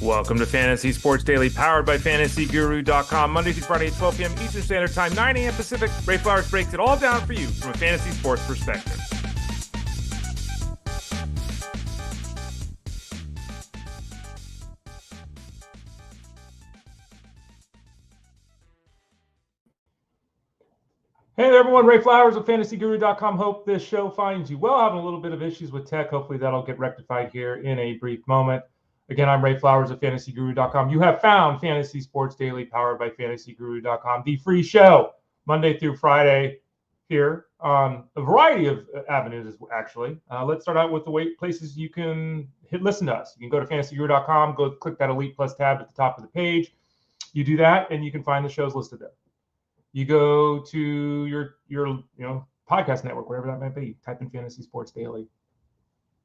Welcome to Fantasy Sports Daily, powered by FantasyGuru.com. Monday through Friday at 12 p.m. Eastern Standard Time, 9 a.m. Pacific. Ray Flowers breaks it all down for you from a fantasy sports perspective. Hey there, everyone. Ray Flowers of FantasyGuru.com. Hope this show finds you well. Having a little bit of issues with tech. Hopefully that'll get rectified here in a brief moment. Again, I'm Ray Flowers of FantasyGuru.com. You have found Fantasy Sports Daily, powered by FantasyGuru.com, the free show, Monday through Friday, here on a variety of avenues, actually. Let's start out with the places you can listen to us. You can go to FantasyGuru.com, go click that Elite Plus tab at the top of the page. You do that, and you can find the shows listed there. You go to your podcast network, wherever that might be. Type in Fantasy Sports Daily.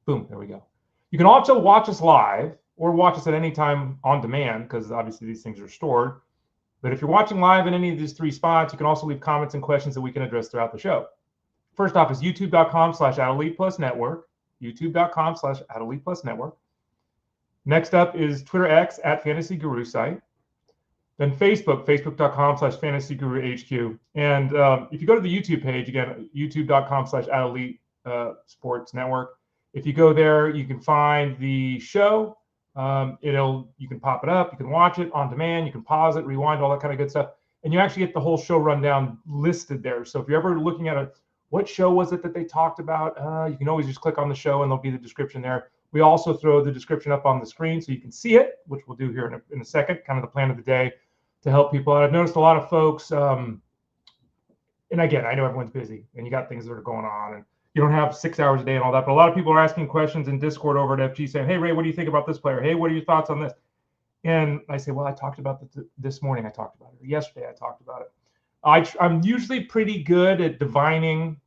Boom, there we go. You can also watch us live or watch us at any time on demand, because obviously these things are stored. But if you're watching live in any of these three spots, you can also leave comments and questions that we can address throughout the show. First off is youtube.com/@ElitePlusNetwork, youtube.com/@ElitePlusNetwork. Next up is Twitter X @FantasyGuruSite. Then Facebook, facebook.com/FantasyGuruHQ. And if you go to the YouTube page, again, youtube.com/@EliteSportsNetwork. If you go there, you can find the show. You can pop it up, you can watch it on demand, you can pause it, rewind, all that kind of good stuff. And you actually get the whole show rundown listed there. So if you're ever looking at what show was it that they talked about, you can always just click on the show and there'll be the description there. We also throw the description up on the screen so you can see it, which we'll do here in a second, kind of the plan of the day to help people out. I've noticed a lot of folks, and again, I know everyone's busy and you got things that are going on and you don't have 6 hours a day and all that, but a lot of people are asking questions in Discord over at FG saying, hey, Ray, what do you think about this player? Hey, what are your thoughts on this? And I say, well, I talked about this morning. I talked about it. Or yesterday, I talked about it. I'm usually pretty good at divining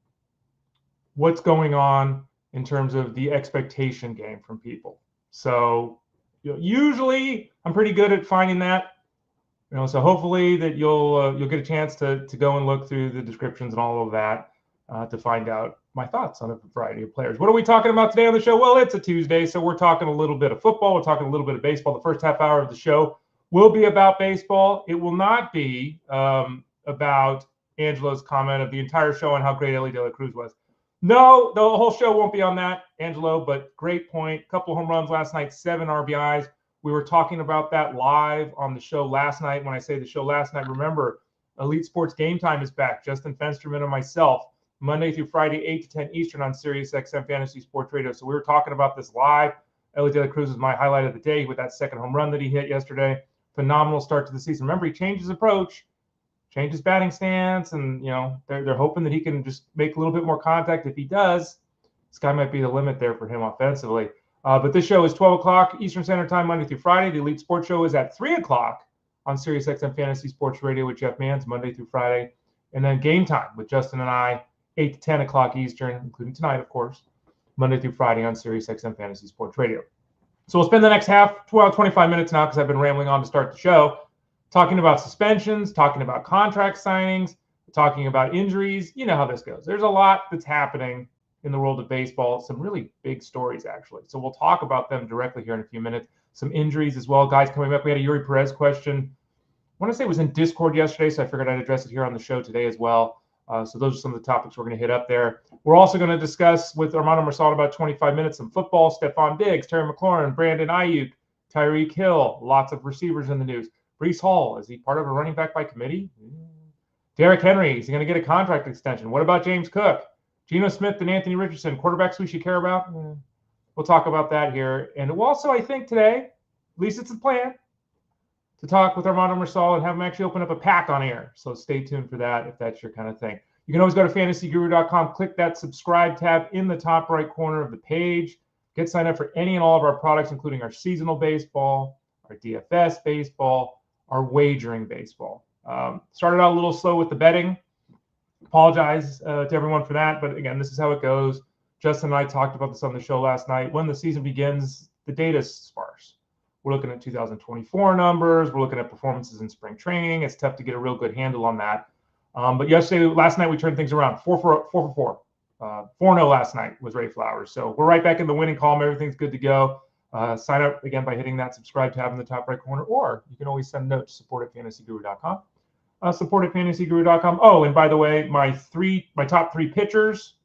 what's going on in terms of the expectation game from people. So usually I'm pretty good at finding that. So hopefully that you'll get a chance to go and look through the descriptions and all of that to find out my thoughts on a variety of players. What are we talking about today on the show? Well, it's a Tuesday, so we're talking a little bit of football. We're talking a little bit of baseball. The first half hour of the show will be about baseball. It will not be about Angelo's comment of the entire show on how great Elly De La Cruz was. No, the whole show won't be on that, Angelo, but great point. Couple home runs last night, 7 RBIs. We were talking about that live on the show last night. When I say the show last night, remember, Elite Sports Game Time is back. Justin Fensterman and myself, Monday through Friday, 8 to 10 Eastern on Sirius XM Fantasy Sports Radio. So we were talking about this live. Elly De La Cruz was my highlight of the day with that second home run that he hit yesterday. Phenomenal start to the season. Remember, he changed his approach, changed his batting stance, and they're hoping that he can just make a little bit more contact. If he does, this guy might be the limit there for him offensively. But this show is 12 o'clock Eastern Standard Time, Monday through Friday. The Elite Sports Show is at 3 o'clock on Sirius XM Fantasy Sports Radio with Jeff Mans, Monday through Friday. And then Game Time with Justin and I, 8 to 10 o'clock Eastern, including tonight, of course, Monday through Friday on Sirius XM Fantasy Sports Radio. So we'll spend the next 25 minutes now, because I've been rambling on to start the show, talking about suspensions, talking about contract signings, talking about injuries. You know how this goes. There's a lot that's happening in the world of baseball, some really big stories, actually. So we'll talk about them directly here in a few minutes. Some injuries as well. Guys coming up, we had a Eury Perez question. I want to say it was in Discord yesterday, so I figured I'd address it here on the show today as well. So those are some of the topics we're going to hit up there. We're also going to discuss with Armando Marsal about 25 minutes some football. Stefon Diggs, Terry McLaurin, Brandon Aiyuk, Tyreek Hill, lots of receivers in the news. Breece Hall, is he part of a running back by committee? Derrick Henry, is he going to get a contract extension? What about James Cook? Geno Smith and Anthony Richardson, quarterbacks we should care about? We'll talk about that here. And we'll also, I think today, at least it's a plan, to talk with Armando Marsal and have him actually open up a pack on air. So stay tuned for that if that's your kind of thing. You can always go to FantasyGuru.com, click that subscribe tab in the top right corner of the page. Get signed up for any and all of our products, including our seasonal baseball, our DFS baseball, our wagering baseball. Started out a little slow with the betting. Apologize to everyone for that. But again, this is how it goes. Justin and I talked about this on the show last night. When the season begins, the data is sparse. We're looking at 2024 numbers. We're looking at performances in spring training. It's tough to get a real good handle on that. But last night, we turned things around. 4 for 4. 4-0 last night was Ray Flowers. So we're right back in the winning column. Everything's good to go. Sign up again by hitting that subscribe tab in the top right corner, or you can always send a note to support@fantasyguru.com. Support@fantasyguru.com. Oh, and by the way, my top three pitchers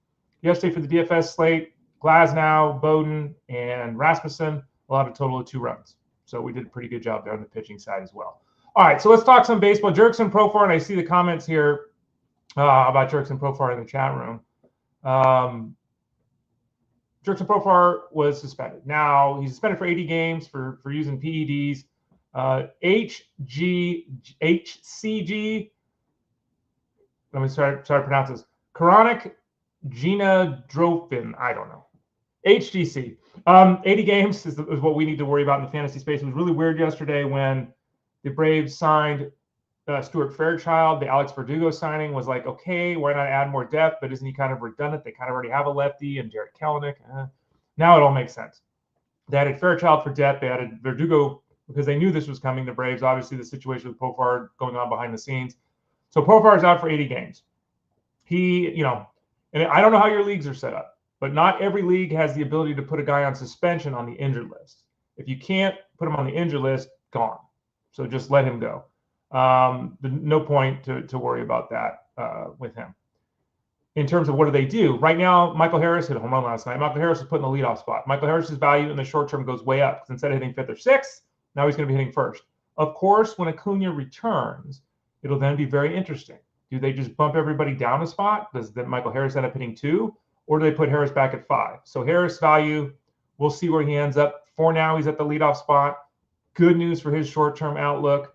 yesterday for the DFS slate: Glasnow, Bowden, and Rasmussen. Allowed a total of 2 runs. So we did a pretty good job there on the pitching side as well. All right, so let's talk some baseball. Jurickson, Profar, and I see the comments here about Jurickson, Profar in the chat room. Jurickson, Profar was suspended. Now, he's suspended for 80 games for using PEDs. HCG, let me start to pronounce this. Chronic Genadrophin, I don't know. HGC. 80 games is what we need to worry about in the fantasy space. It was really weird yesterday when the Braves signed Stuart Fairchild. The Alex Verdugo signing was like, okay, why not add more depth? But isn't he kind of redundant? They kind of already have a lefty and Derrick. Now it all makes sense. They added Fairchild for depth. They added Verdugo because they knew this was coming. The Braves, obviously, the situation with Profar going on behind the scenes. So Profar is out for 80 games. And I don't know how your leagues are set up, but not every league has the ability to put a guy on suspension on the injured list. If you can't put him on the injured list, gone. So just let him go. No point to worry about that with him. In terms of what do they do? Right now, Maikel Harris hit a home run last night. Maikel Harris is put in the leadoff spot. Maikel Harris's value in the short term goes way up because instead of hitting 5th or 6th, now he's going to be hitting 1st. Of course, when Acuna returns, it'll then be very interesting. Do they just bump everybody down a spot? Does Maikel Harris end up hitting 2? Or do they put Harris back at 5? So Harris value, we'll see where he ends up. For now, he's at the leadoff spot. Good news for his short-term outlook.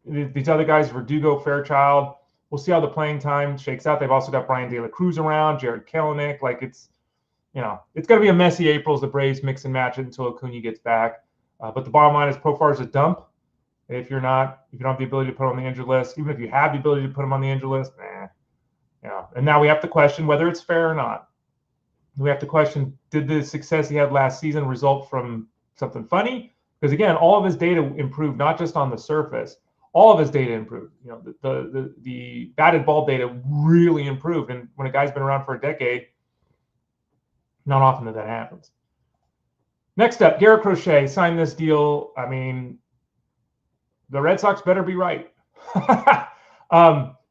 These other guys, Verdugo, Fairchild, we'll see how the playing time shakes out. They've also got Brian De La Cruz around, Jarred Kelenic. It's going to be a messy April as the Braves mix and match it until Acuna gets back. But the bottom line is Profar is a dump. If you don't have the ability to put him on the injured list, even if you have the ability to put him on the injured list, And now we have to question whether it's fair or not. We have to question, did the success he had last season result from something funny? Because again, all of his data improved, not just on the surface. All of his data improved. The batted ball data really improved. And when a guy's been around for a decade, not often that happens. Next up, Garrett Crochet signed this deal. I mean, the Red Sox better be right.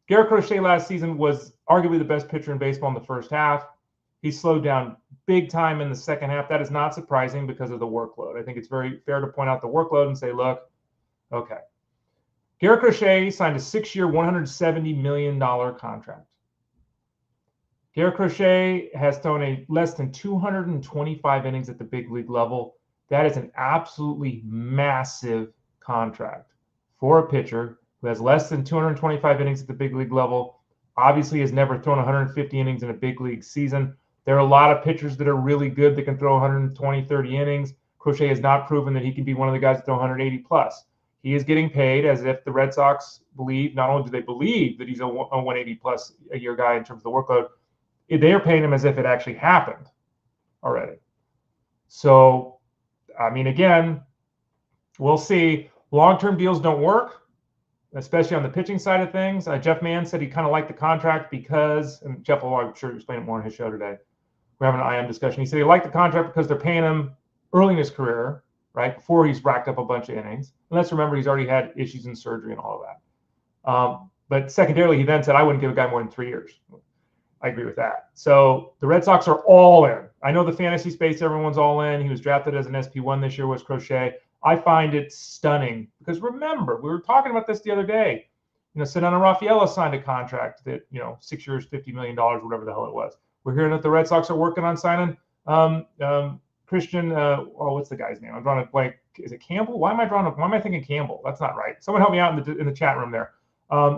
Garrett Crochet last season was arguably the best pitcher in baseball in the first half. He slowed down big time in the second half. That is not surprising because of the workload. I think it's very fair to point out the workload and say, look, okay. Garrett Crochet signed a 6-year, $170 million contract. Garrett Crochet has thrown a less than 225 innings at the big league level. That is an absolutely massive contract for a pitcher who has less than 225 innings at the big league level. Obviously has never thrown 150 innings in a big league season. There are a lot of pitchers that are really good that can throw 120, 30 innings. Crochet has not proven that he can be one of the guys that throw 180 plus. He is getting paid as if the Red Sox believe, not only do they believe that he's a 180 plus a year guy in terms of the workload, they are paying him as if it actually happened already. So, I mean, again, we'll see. Long-term deals don't work, especially on the pitching side of things. Jeff Mann said he kind of liked the contract because, and Jeff will, I'm sure, explain it more on his show today. We're having an IM discussion. He said he liked the contract because they're paying him early in his career, right, before he's racked up a bunch of innings. And let's remember, he's already had issues in surgery and all of that. But secondarily, he then said, I wouldn't give a guy more than 3 years. I agree with that. So the Red Sox are all in. I know the fantasy space, everyone's all in. He was drafted as an SP1 this year, was Crochet. I find it stunning because remember, we were talking about this the other day. Sedano Rafaela signed a contract that, 6 years, $50 million, whatever the hell it was. We're hearing that the Red Sox are working on signing Christian. What's the guy's name? I'm drawing a blank. Is it Campbell? Why am I thinking Campbell? That's not right. Someone help me out in the chat room there.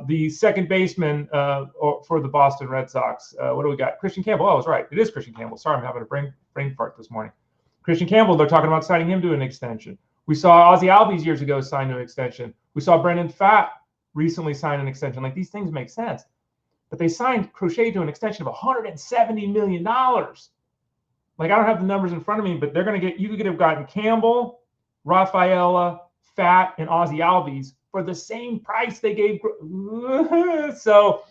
The second baseman for the Boston Red Sox. What do we got? Christian Campbell. Oh, I was right. It is Christian Campbell. Sorry, I'm having a brain fart this morning. Christian Campbell, they're talking about signing him to an extension. We saw Ozzie Albies years ago sign to an extension. We saw Brendan Pfaadt recently sign an extension. Like, these things make sense. But they signed Crochet to an extension of $170 million. Like, I don't have the numbers in front of me, but you could have gotten Campbell, Rafaela, Pfaadt, and Ozzie Albies for the same price they gave. So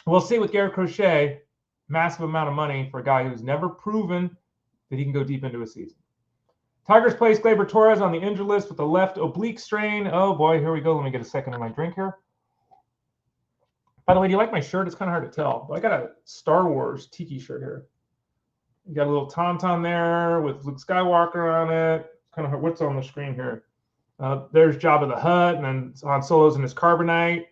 we'll see with Garrett Crochet, massive amount of money for a guy who's never proven that he can go deep into a season. Tigers placed Gleyber Torres on the injured list with the left oblique strain. Oh boy, here we go. Let me get a second of my drink here. By the way, do you like my shirt? It's kind of hard to tell. I got a Star Wars Tiki shirt here. You got a little tauntaun there with Luke Skywalker on it. Kind of hard. What's on the screen here? There's Jabba the Hutt, and then Han Solo's in his carbonite.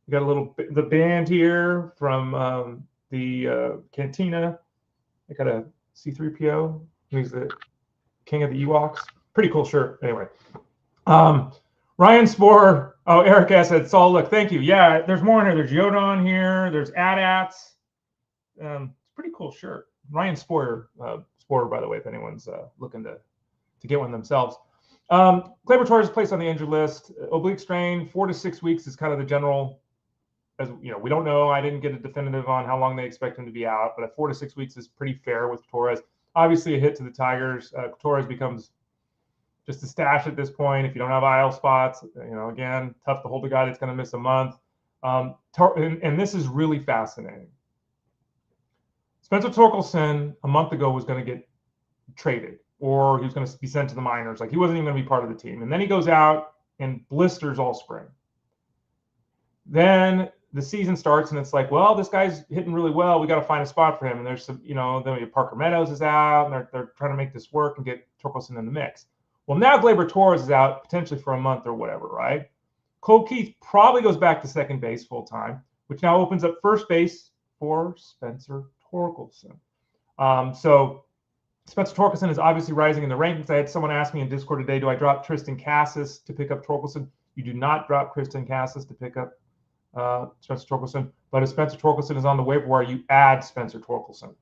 You got a little the band here from the Cantina. I got a C-3PO. He's the king of the Ewoks. Pretty cool shirt. Anyway, Ryan Sporer. Oh, Eric S. said, Saul, look, thank you. Yeah, there's more in here. There's Yoda on here. There's AT-ATs. It's a pretty cool shirt. Ryan Sporer, by the way, if anyone's looking to get one themselves. Gleyber Torres is placed on the injured list. Oblique strain, 4 to 6 weeks is kind of the general. As you know, we don't know. I didn't get a definitive on how long they expect him to be out, but 4 to 6 weeks is pretty fair with Torres. Obviously, a hit to the Tigers. Torres becomes just a stash at this point. If you don't have IL spots, again, tough to hold a guy that's going to miss a month. And this is really fascinating. Spencer Torkelson a month ago was going to get traded, or he was going to be sent to the minors. Like, he wasn't even going to be part of the team. And then he goes out and blisters all spring. Then the season starts, and it's like, well, this guy's hitting really well. We got to find a spot for him. And there's some, then Parker Meadows is out, and they're trying to make this work and get Torkelson in the mix. Well, now Gleyber Torres is out potentially for a month or whatever, right? Cole Keith probably goes back to second base full time, which now opens up first base for Spencer Torkelson. So Spencer Torkelson is obviously rising in the rankings. I had someone ask me in Discord today, do I drop Tristan Cassis to pick up Torkelson? You do not drop Tristan Cassis to pick up Spencer Torkelson. But if Spencer Torkelson is on the waiver wire, you add Spencer Torkelson.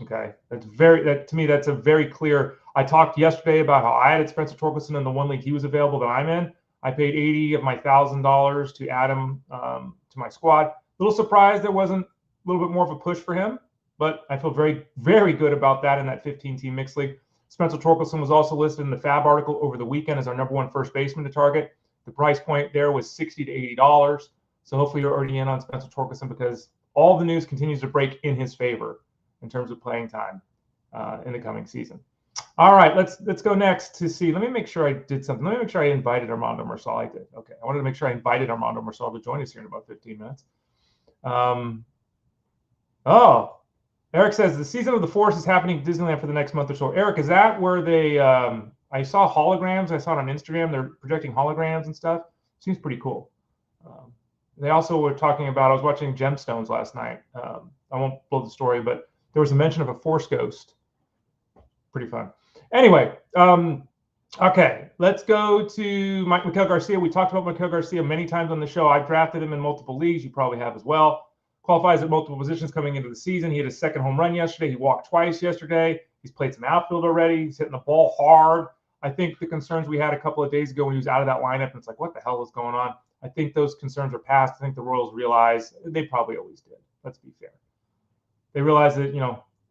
Okay, to me, that's a very clear. I talked yesterday about how I added Spencer Torkelson in the one league he was available that I'm in. I paid $80 of my $1,000 to add him to my squad. A little surprised there wasn't a little bit more of a push for him, but I feel very, very good about that in that 15-team mixed league. Spencer Torkelson was also listed in the Fab article over the weekend as our #1 first baseman to target. The price point there was $60 to $80. So hopefully you're already in on Spencer Torkelson, because all the news continues to break in his favor in terms of playing time in the coming season. All right, let's go next to see. Let me make sure I did something. Let me make sure I invited Armando Marsal. I did. Okay, I wanted to make sure I invited Armando Marsal to join us here in about 15 minutes. Eric says the season of the Force is happening at Disneyland for the next month or so. Eric, is that where they? I saw holograms. I saw it on Instagram. They're projecting holograms and stuff. Seems pretty cool. They also were talking about. I was watching Gemstones last night. I won't blow the story, but there was a mention of a Force ghost. Pretty fun. Anyway, okay, let's go to Maikel Garcia. We talked about Maikel Garcia many times on the show. I've drafted him in multiple leagues. You probably have as well. Qualifies at multiple positions coming into the season. He hit his second home run yesterday. He walked twice yesterday. He's played some outfield already. He's hitting the ball hard. I think the concerns we had a couple of days ago when he was out of that lineup, and it's like, what the hell is going on? I think those concerns are past. I think the Royals realize, they probably always did. Let's be fair. They realize that,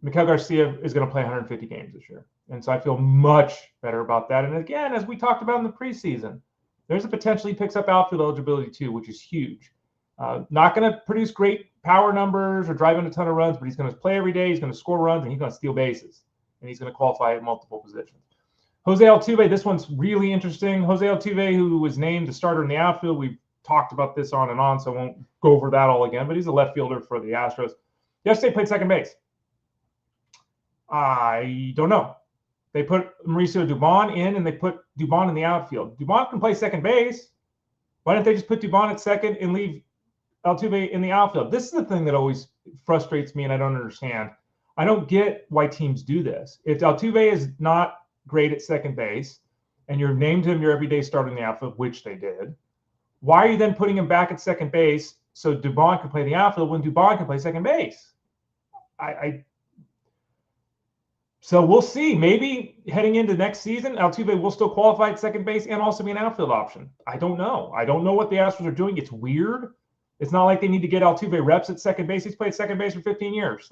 Maikel Garcia is going to play 150 games this year. And so I feel much better about that. And again, as we talked about in the preseason, there's a potential he picks up outfield eligibility too, which is huge. Not going to produce great power numbers or drive in a ton of runs, but he's going to play every day. He's going to score runs, and he's going to steal bases. And he's going to qualify at multiple positions. Jose Altuve, this one's really interesting. Jose Altuve, who was named the starter in the outfield. We've talked about this on and on, so I won't go over that all again. But he's a left fielder for the Astros. Yesterday played second base. I don't know. They put Mauricio Dubon in, and they put Dubon in the outfield. Dubon can play second base. Why don't they just put Dubon at second and leave Altuve in the outfield? This is the thing that always frustrates me, and I don't understand. I don't get why teams do this. If Altuve is not great at second base, and you've named him your everyday starter in the outfield, which they did, why are you then putting him back at second base so Dubon can play the outfield when Dubon can play second base? So we'll see. Maybe heading into next season, Altuve will still qualify at second base and also be an outfield option. I don't know. I don't know what the Astros are doing. It's weird. It's not like they need to get Altuve reps at second base. He's played second base for 15 years.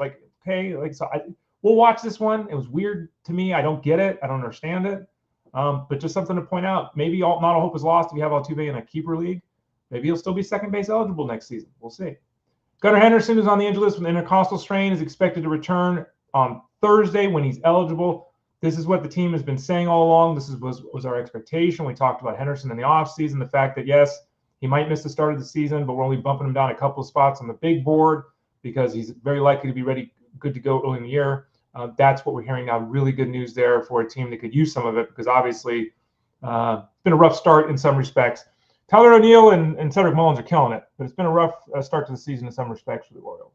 We'll watch this one. It was weird to me. I don't get it. I don't understand it. But just something to point out. Maybe not all hope is lost if you have Altuve in a keeper league. Maybe he'll still be second base eligible next season. We'll see. Gunnar Henderson, who's on the injured list with an intercostal strain, is expected to return on Thursday when he's eligible. This is what the team has been saying all along. This was our expectation. We talked about Henderson in the offseason, the fact that, yes, he might miss the start of the season, but we're only bumping him down a couple of spots on the big board because he's very likely to be ready, good to go early in the year. That's what we're hearing now. Really good news there for a team that could use some of it because obviously it's been a rough start in some respects. Tyler O'Neill and Cedric Mullins are killing it, but it's been a rough start to the season in some respects for the Orioles.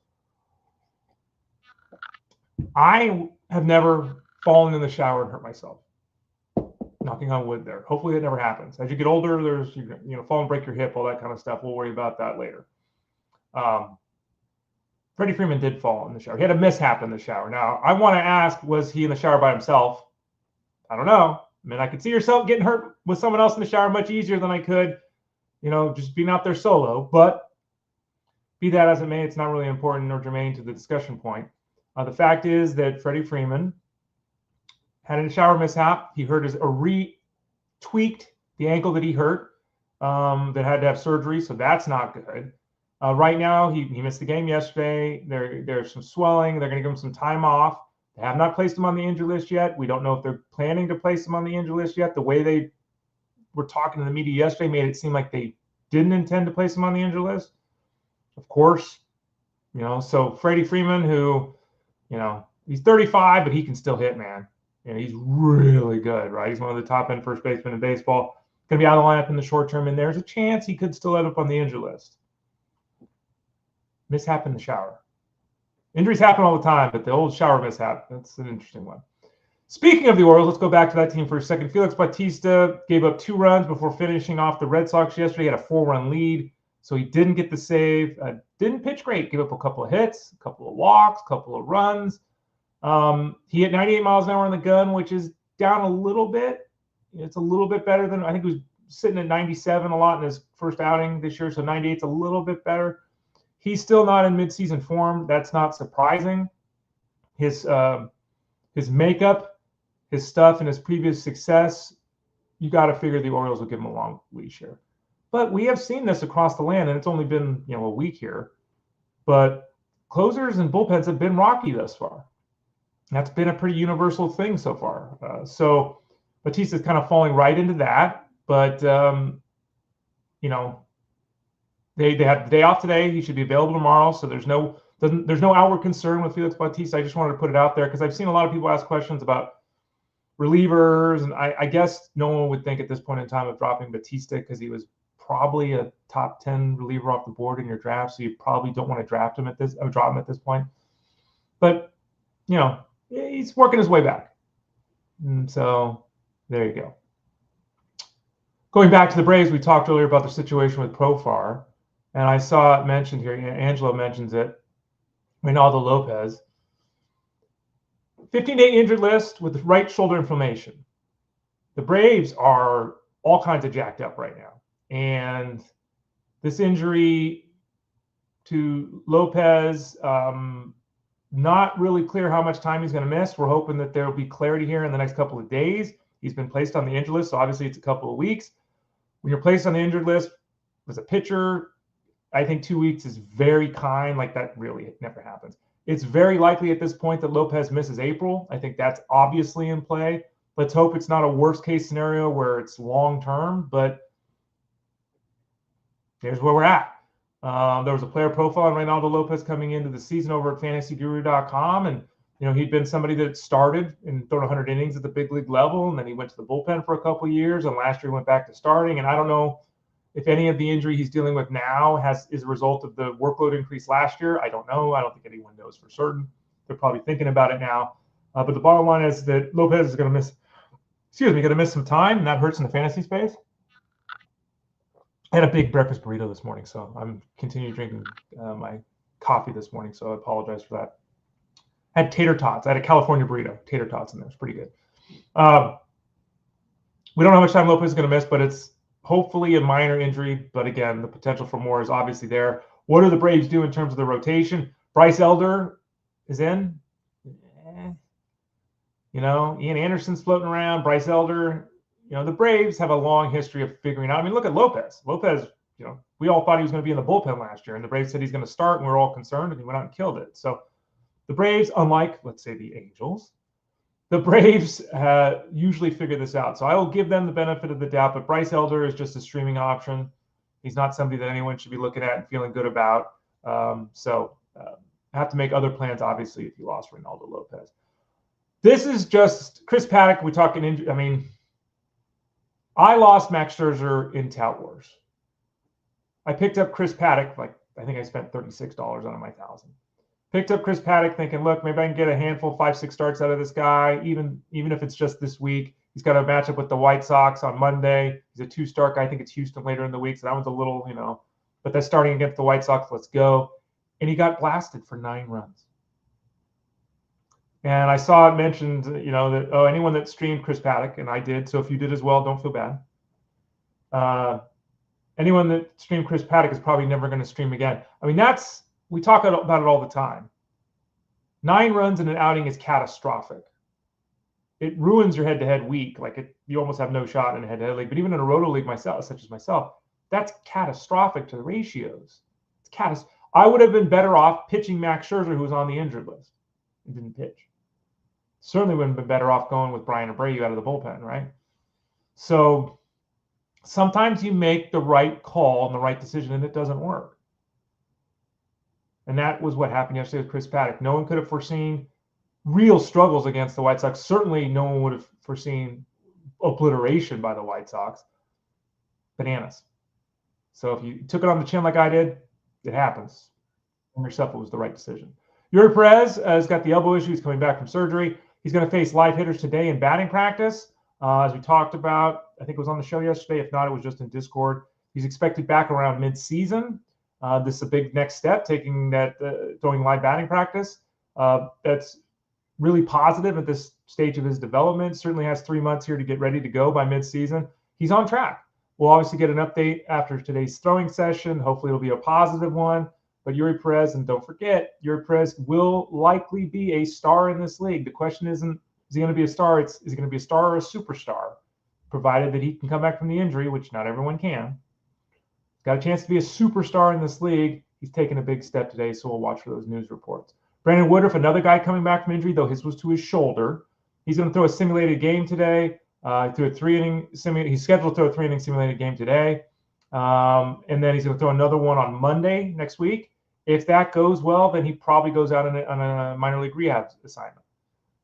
I have never fallen in the shower and hurt myself. Knocking on wood there. Hopefully it never happens. As you get older, there's, fall and break your hip, all that kind of stuff. We'll worry about that later. Freddie Freeman did fall in the shower. He had a mishap in the shower. Now, I want to ask, was he in the shower by himself? I don't know. I mean, I could see yourself getting hurt with someone else in the shower much easier than I could, just being out there solo. But be that as it may, it's not really important or germane to the discussion point. The fact is that Freddie Freeman had a shower mishap. He hurt tweaked the ankle that he hurt that had to have surgery, so that's not good. Right now, he missed the game yesterday. There's some swelling. They're going to give him some time off. They have not placed him on the injury list yet. We don't know if they're planning to place him on the injury list yet. The way they were talking to the media yesterday made it seem like they didn't intend to place him on the injury list. Of course, so Freddie Freeman, who, he's 35, but he can still hit, man. He's really good, right? He's one of the top-end first basemen in baseball. Going to be out of the lineup in the short term, and there's a chance he could still end up on the injury list. Mishap in the shower. Injuries happen all the time, but the old shower mishap, that's an interesting one. Speaking of the Orioles, let's go back to that team for a second. Felix Bautista gave up 2 runs before finishing off the Red Sox yesterday. He had a 4-run lead, so he didn't get the save. Didn't pitch great. Gave up a couple of hits, a couple of walks, a couple of runs. He hit 98 miles an hour on the gun, which is down a little bit. It's a little bit better than, I think he was sitting at 97 a lot in his first outing this year, so 98's a little bit better. He's still not in midseason form. That's not surprising. His makeup, his stuff, and his previous success, you got to figure the Orioles will give him a long leash here. But we have seen this across the land, and it's only been a week here. But closers and bullpens have been rocky thus far. That's been a pretty universal thing so far. So Bautista's kind of falling right into that. But, they have the day off today. He should be available tomorrow. So there's no outward concern with Felix Bautista. I just wanted to put it out there because I've seen a lot of people ask questions about relievers. And I guess no one would think at this point in time of dropping Bautista because he was probably a top 10 reliever off the board in your draft. So you probably don't want to drop him at this point. But, he's working his way back. And so there you go. Going back to the Braves, we talked earlier about the situation with Profar. And I saw it mentioned here. Angelo mentions it. Reynaldo Lopez. 15-day injured list with right shoulder inflammation. The Braves are all kinds of jacked up right now. And this injury to Lopez, not really clear how much time he's going to miss. We're hoping that there will be clarity here in the next couple of days. He's been placed on the injured list, so obviously it's a couple of weeks. When you're placed on the injured list as a pitcher, I think 2 weeks is very kind. Like that really never happens. It's very likely at this point that Lopez misses April. I think that's obviously in play. Let's hope it's not a worst case scenario where it's long term, but here's where we're at. There was a player profile on Reynaldo Lopez coming into the season over at fantasyguru.com. And, he'd been somebody that started and thrown 100 innings at the big league level. And then he went to the bullpen for a couple of years. And last year he went back to starting. And I don't know if any of the injury he's dealing with now is a result of the workload increase last year. I don't know. I don't think anyone knows for certain. They're probably thinking about it now. But the bottom line is that Lopez is going to miss some time. And that hurts in the fantasy space. I had a big breakfast burrito this morning, so I'm continuing drinking my coffee this morning, so I apologize for that. I had tater tots. I had a California burrito, tater tots in there. It's pretty good. We don't know how much time Lopez is going to miss, but it's hopefully a minor injury. But again, the potential for more is obviously there. What do the Braves do in terms of the rotation? Bryce Elder is in. Ian Anderson's floating around. Bryce Elder. The Braves have a long history of figuring out. I mean, look at Lopez. Lopez, we all thought he was going to be in the bullpen last year, and the Braves said he's going to start, and we were all concerned, and he went out and killed it. So The Braves, unlike, let's say, the Angels, the Braves usually figure this out. So I will give them the benefit of the doubt, but Bryce Elder is just a streaming option. He's not somebody that anyone should be looking at and feeling good about. Have to make other plans, obviously, if you lost Reynaldo Lopez. This is just Chris Paddack. We're talking injury. I mean, I lost Max Scherzer in Tout Wars. I picked up Chris Paddack, like I think I spent $36 on my 1,000. Picked up Chris Paddack thinking, look, maybe I can get a handful, 5-6 starts out of this guy, even if it's just this week. He's got a matchup with the White Sox on Monday. He's a 2-start guy. I think it's Houston later in the week, so that one's a little, but that's starting against the White Sox. Let's go. And he got blasted for 9 runs. And I saw it mentioned, that, anyone that streamed Chris Paddack, and I did, so if you did as well, don't feel bad. Anyone that streamed Chris Paddack is probably never going to stream again. I mean, we talk about it all the time. 9 runs in an outing is catastrophic. It ruins your head-to-head week. You almost have no shot in a head-to-head league. But even in a roto league such as myself, that's catastrophic to the ratios. I would have been better off pitching Max Scherzer, who was on the injured list and didn't pitch. Certainly wouldn't have been better off going with Brian Abreu out of the bullpen, right? So sometimes you make the right call and the right decision, and it doesn't work. And that was what happened yesterday with Chris Paddack. No one could have foreseen real struggles against the White Sox. Certainly no one would have foreseen obliteration by the White Sox. Bananas. So if you took it on the chin like I did, it happens. And yourself, it was the right decision. Eury Perez has got the elbow issue. He's coming back from surgery. He's going to face live hitters today in batting practice. As we talked about, I think it was on the show yesterday. If not, it was just in Discord. He's expected back around mid-season. This is a big next step, throwing live batting practice. That's really positive at this stage of his development. Certainly has 3 months here to get ready to go by mid-season. He's on track. We'll obviously get an update after today's throwing session. Hopefully it'll be a positive one. But Eury Perez, and don't forget, Eury Perez will likely be a star in this league. The question isn't, is he going to be a star? Is he going to be a star or a superstar? Provided that he can come back from the injury, which not everyone can. He's got a chance to be a superstar in this league. He's taken a big step today, so we'll watch for those news reports. Brandon Woodruff, another guy coming back from injury, though his was to his shoulder. He's going to throw a simulated game today. Through a 3-inning simulated. He's scheduled to throw a 3-inning simulated game today. And then he's going to throw another one on Monday next week. If that goes well, then he probably goes out on a minor league rehab assignment.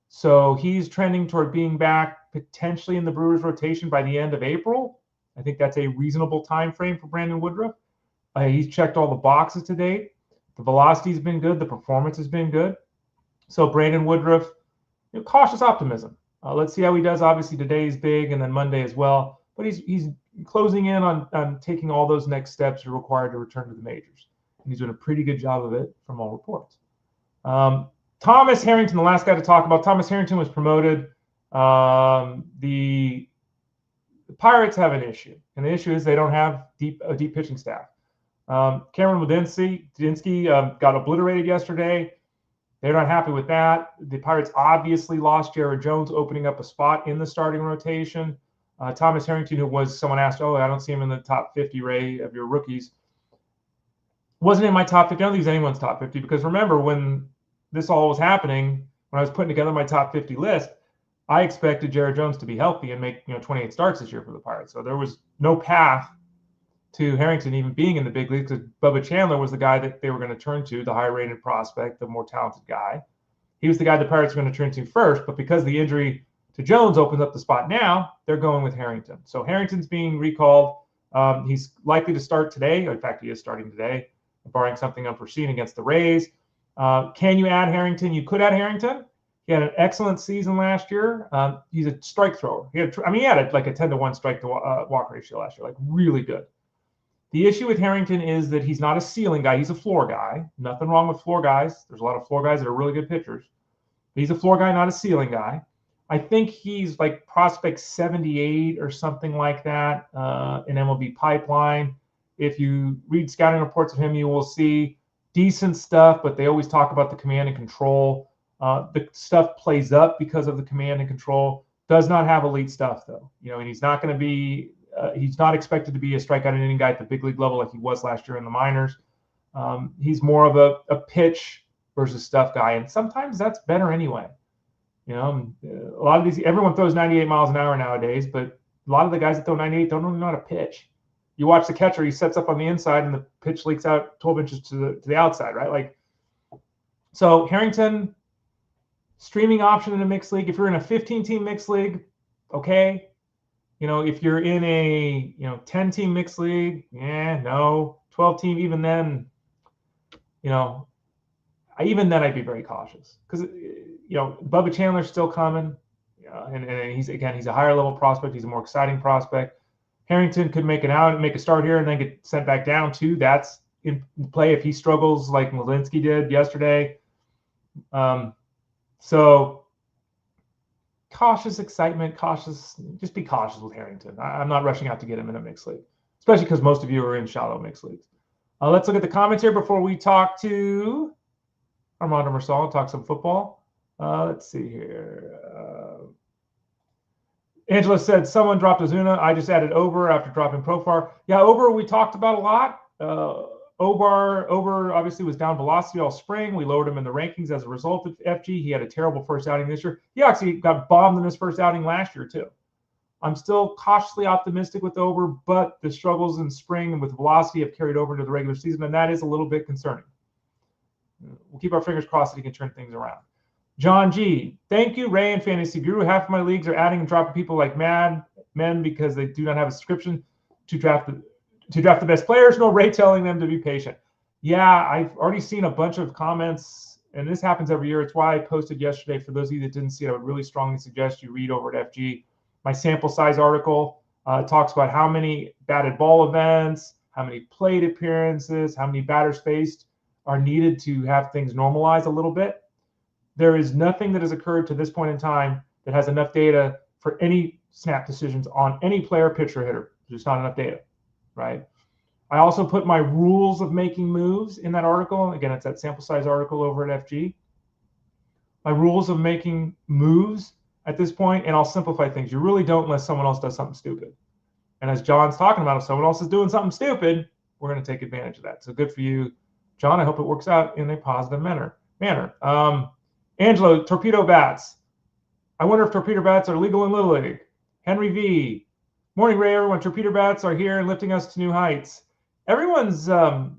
So he's trending toward being back potentially in the Brewers rotation by the end of April. I think that's a reasonable time frame for Brandon Woodruff. He's checked all the boxes to date. The velocity's been good. The performance has been good. So Brandon Woodruff, cautious optimism. Let's see how he does. Obviously, today is big, and then Monday as well. But he's closing in on taking all those next steps that are required to return to the majors. And he's doing a pretty good job of it from all reports. Thomas Harrington, the last guy to talk about. Thomas Harrington was promoted. The Pirates have an issue, and the issue is they don't have a deep pitching staff. Cameron Wadinsky got obliterated yesterday. They're not happy with that. The Pirates obviously lost Jared Jones, opening up a spot in the starting rotation. Thomas Harrington, who was someone asked, I don't see him in the top 50, Ray, of your rookies. Wasn't in my top 50. I don't think he's anyone's top 50 because remember when this all was happening, when I was putting together my top 50 list, I expected Jared Jones to be healthy and make 28 starts this year for the Pirates. So there was no path to Harrington even being in the big leagues because Bubba Chandler was the guy that they were going to turn to, the higher-rated prospect, the more talented guy. He was the guy the Pirates were going to turn to first, but because the injury to Jones opens up the spot now, they're going with Harrington. So Harrington's being recalled. He's likely to start today. In fact, he is starting today, barring something unforeseen against the Rays. Can you add Harrington? You could add Harrington. He had an excellent season last year. He's a strike thrower. He had a 10-to-1 strike to walk ratio last year, really good. The issue with Harrington is that he's not a ceiling guy. He's a floor guy. Nothing wrong with floor guys. There's a lot of floor guys that are really good pitchers. But he's a floor guy, not a ceiling guy. I think he's like prospect 78 or something like that in MLB pipeline. If you read scouting reports of him, you will see decent stuff, but they always talk about the command and control. The stuff plays up because of the command and control. Does not have elite stuff, though. And he's not going to be he's not expected to be a strikeout and inning guy at the big league level like he was last year in the minors. He's more of a pitch versus stuff guy. And sometimes that's better anyway. You know, a lot of these, everyone throws 98 miles an hour nowadays, but a lot of the guys that throw 98 don't really know how to pitch. You watch the catcher, he sets up on the inside and the pitch leaks out 12 inches to the outside, right? Like, so Harrington, streaming option in a mixed league. If you're in a 15-team mixed league, okay. You know, if you're in a 10-team mixed league, no. 12-team, even then, even then I'd be very cautious because Bubba Chandler's still coming, and he's a higher level prospect. He's a more exciting prospect. Harrington could make a start here and then get sent back down too. That's in play if he struggles like Malinsky did yesterday. So cautious excitement, just be cautious with Harrington. I'm not rushing out to get him in a mixed league, especially because most of you are in shallow mixed leagues. Let's look at the comments here before we talk to Armando Marsal and talk some football. Let's see here. Angela said, someone dropped Ozuna. I just added Ober after dropping Profar. Yeah, Ober we talked about a lot. Ober obviously was down velocity all spring. We lowered him in the rankings as a result of FG. He had a terrible first outing this year. He actually got bombed in his first outing last year too. I'm still cautiously optimistic with Ober, but the struggles in spring with velocity have carried over into the regular season, and that is a little bit concerning. We'll keep our fingers crossed that he can turn things around. John G. Thank you, Ray and Fantasy Guru. Half of my leagues are adding and dropping people like mad men because they do not have a subscription to draft the best players. No, Ray telling them to be patient. Yeah, I've already seen a bunch of comments, and this happens every year. It's why I posted yesterday. For those of you that didn't see it, I would really strongly suggest you read over at FG. My sample size article talks about how many batted ball events, how many plate appearances, how many batters faced are needed to have things normalize a little bit. There is nothing that has occurred to this point in time that has enough data for any snap decisions on any player, pitcher, hitter. There's not enough data, right? I also put my rules of making moves in that article. Again, it's that sample size article over at FG. My rules of making moves at this point, and I'll simplify things. You really don't unless someone else does something stupid. And as John's talking about, if someone else is doing something stupid, we're going to take advantage of that. So good for you, John. I hope it works out in a positive manner. Angelo, torpedo bats. I wonder if torpedo bats are legal in Little League. Henry V. Morning, Ray, everyone. Torpedo bats are here and lifting us to new heights. Everyone's, and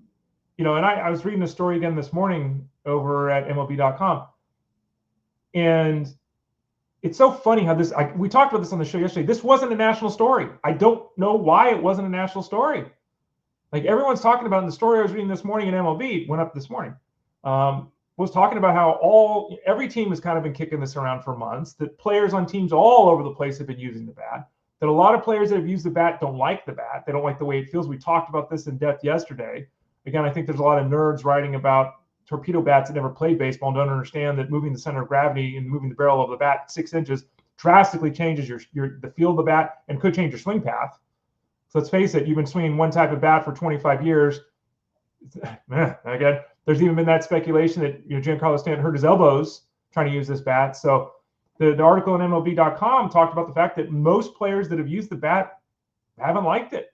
I was reading a story again this morning over at MLB.com. And it's so funny how we talked about this on the show yesterday. This wasn't a national story. I don't know why it wasn't a national story. Like everyone's talking about in the story I was reading this morning in MLB, went up this morning, was talking about how every team has kind of been kicking this around for months, that players on teams all over the place have been using the bat, that a lot of players that have used the bat don't like the bat. They don't like the way it feels. We talked about this in depth yesterday. Again, I think there's a lot of nerds writing about torpedo bats that never played baseball and don't understand that moving the center of gravity and moving the barrel of the bat 6 inches drastically changes the feel of the bat and could change your swing path. So let's face it, you've been swinging one type of bat for 25 years. Again, there's even been that speculation that Giancarlo Stanton hurt his elbows trying to use this bat. So the article on MLB.com talked about the fact that most players that have used the bat haven't liked it.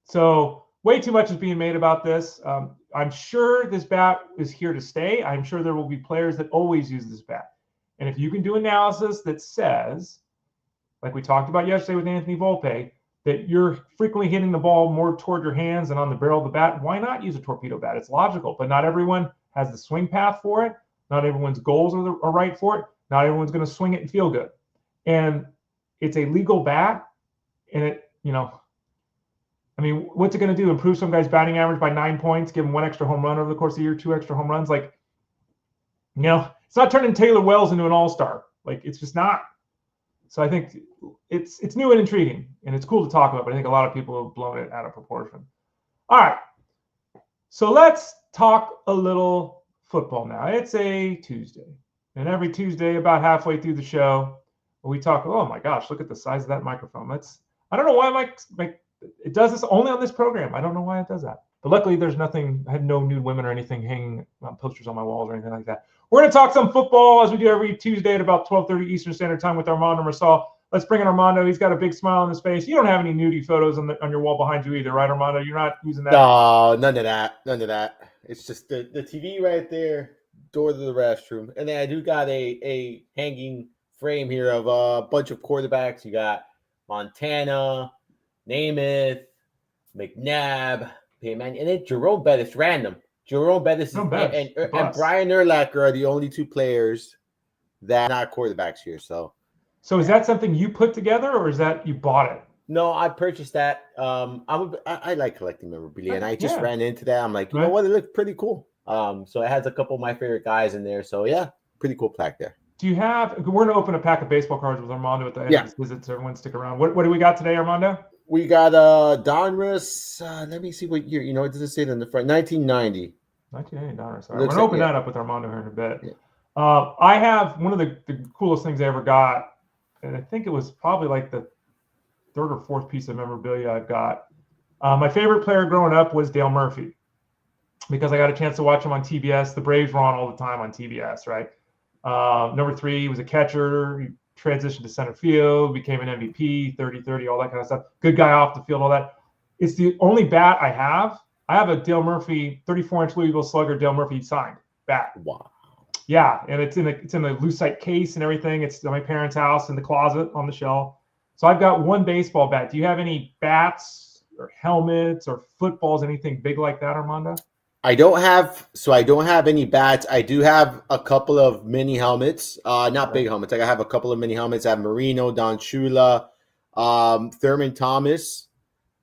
So way too much is being made about this. I'm sure this bat is here to stay. I'm sure there will be players that always use this bat. And if you can do analysis that says, like we talked about yesterday with Anthony Volpe, that you're frequently hitting the ball more toward your hands and on the barrel of the bat, why not use a torpedo bat? It's logical, but not everyone has the swing path for it. Not everyone's goals are right for it. Not everyone's going to swing it and feel good. And it's a legal bat, and what's it going to do? Improve some guy's batting average by 9 points, give him 1 extra home run over the course of the year, 2 extra home runs? It's not turning Taylor Wells into an all-star. It's just not. So I think it's new and intriguing, and it's cool to talk about, but I think a lot of people have blown it out of proportion. All right. So let's talk a little football now. It's a Tuesday, and every Tuesday about halfway through the show, we talk, oh my gosh, look at the size of that microphone. I don't know why it does this only on this program. I don't know why it does that. But luckily, I had no nude women or anything hanging posters on my walls or anything like that. We're going to talk some football as we do every Tuesday at about 12:30 Eastern Standard Time with Armando Marsal. Let's bring in Armando. He's got a big smile on his face. You don't have any nudie photos on your wall behind you either, right, Armando? You're not using that? No, none of that. It's just the TV right there, door to the restroom. And then I do got a hanging frame here of a bunch of quarterbacks. You got Montana, Namath, McNabb, Payman, and then Jerome Bettis, random. Jerome Bettis and Brian Urlacher are the only two players that are not quarterbacks here. So is that something you put together, or is that you bought it? No, I purchased that. I like collecting memorabilia, and I just ran into that. I'm like, you know what? It looks pretty cool. So it has a couple of my favorite guys in there. So yeah, pretty cool plaque there. Do you have? We're gonna open a pack of baseball cards with Armando at the end of this visit. So everyone stick around. What do we got today, Armando? We got Donruss. Let me see what year. You know, it doesn't say it in the front. 1990. 1990 Donruss. We're gonna open that up with Armando here in a bit. Yeah. I have one of the coolest things I ever got, and I think it was probably like the third or fourth piece of memorabilia I've got. My favorite player growing up was Dale Murphy, because I got a chance to watch him on TBS. The Braves were on all the time on TBS, right? Number 3, he was a catcher. He transitioned to center field, became an MVP, 30-30, all that kind of stuff. Good guy off the field, all that. It's the only bat I have. I have a Dale Murphy, 34-inch Louisville Slugger Dale Murphy signed bat. Wow. Yeah, and it's in a lucite case and everything. It's at my parents' house in the closet on the shelf. So I've got one baseball bat. Do you have any bats or helmets or footballs, anything big like that, Armando? I don't have any bats. I do have a couple of mini helmets, not big helmets. I have a couple of mini helmets. I have Marino, Don Shula, Thurman Thomas.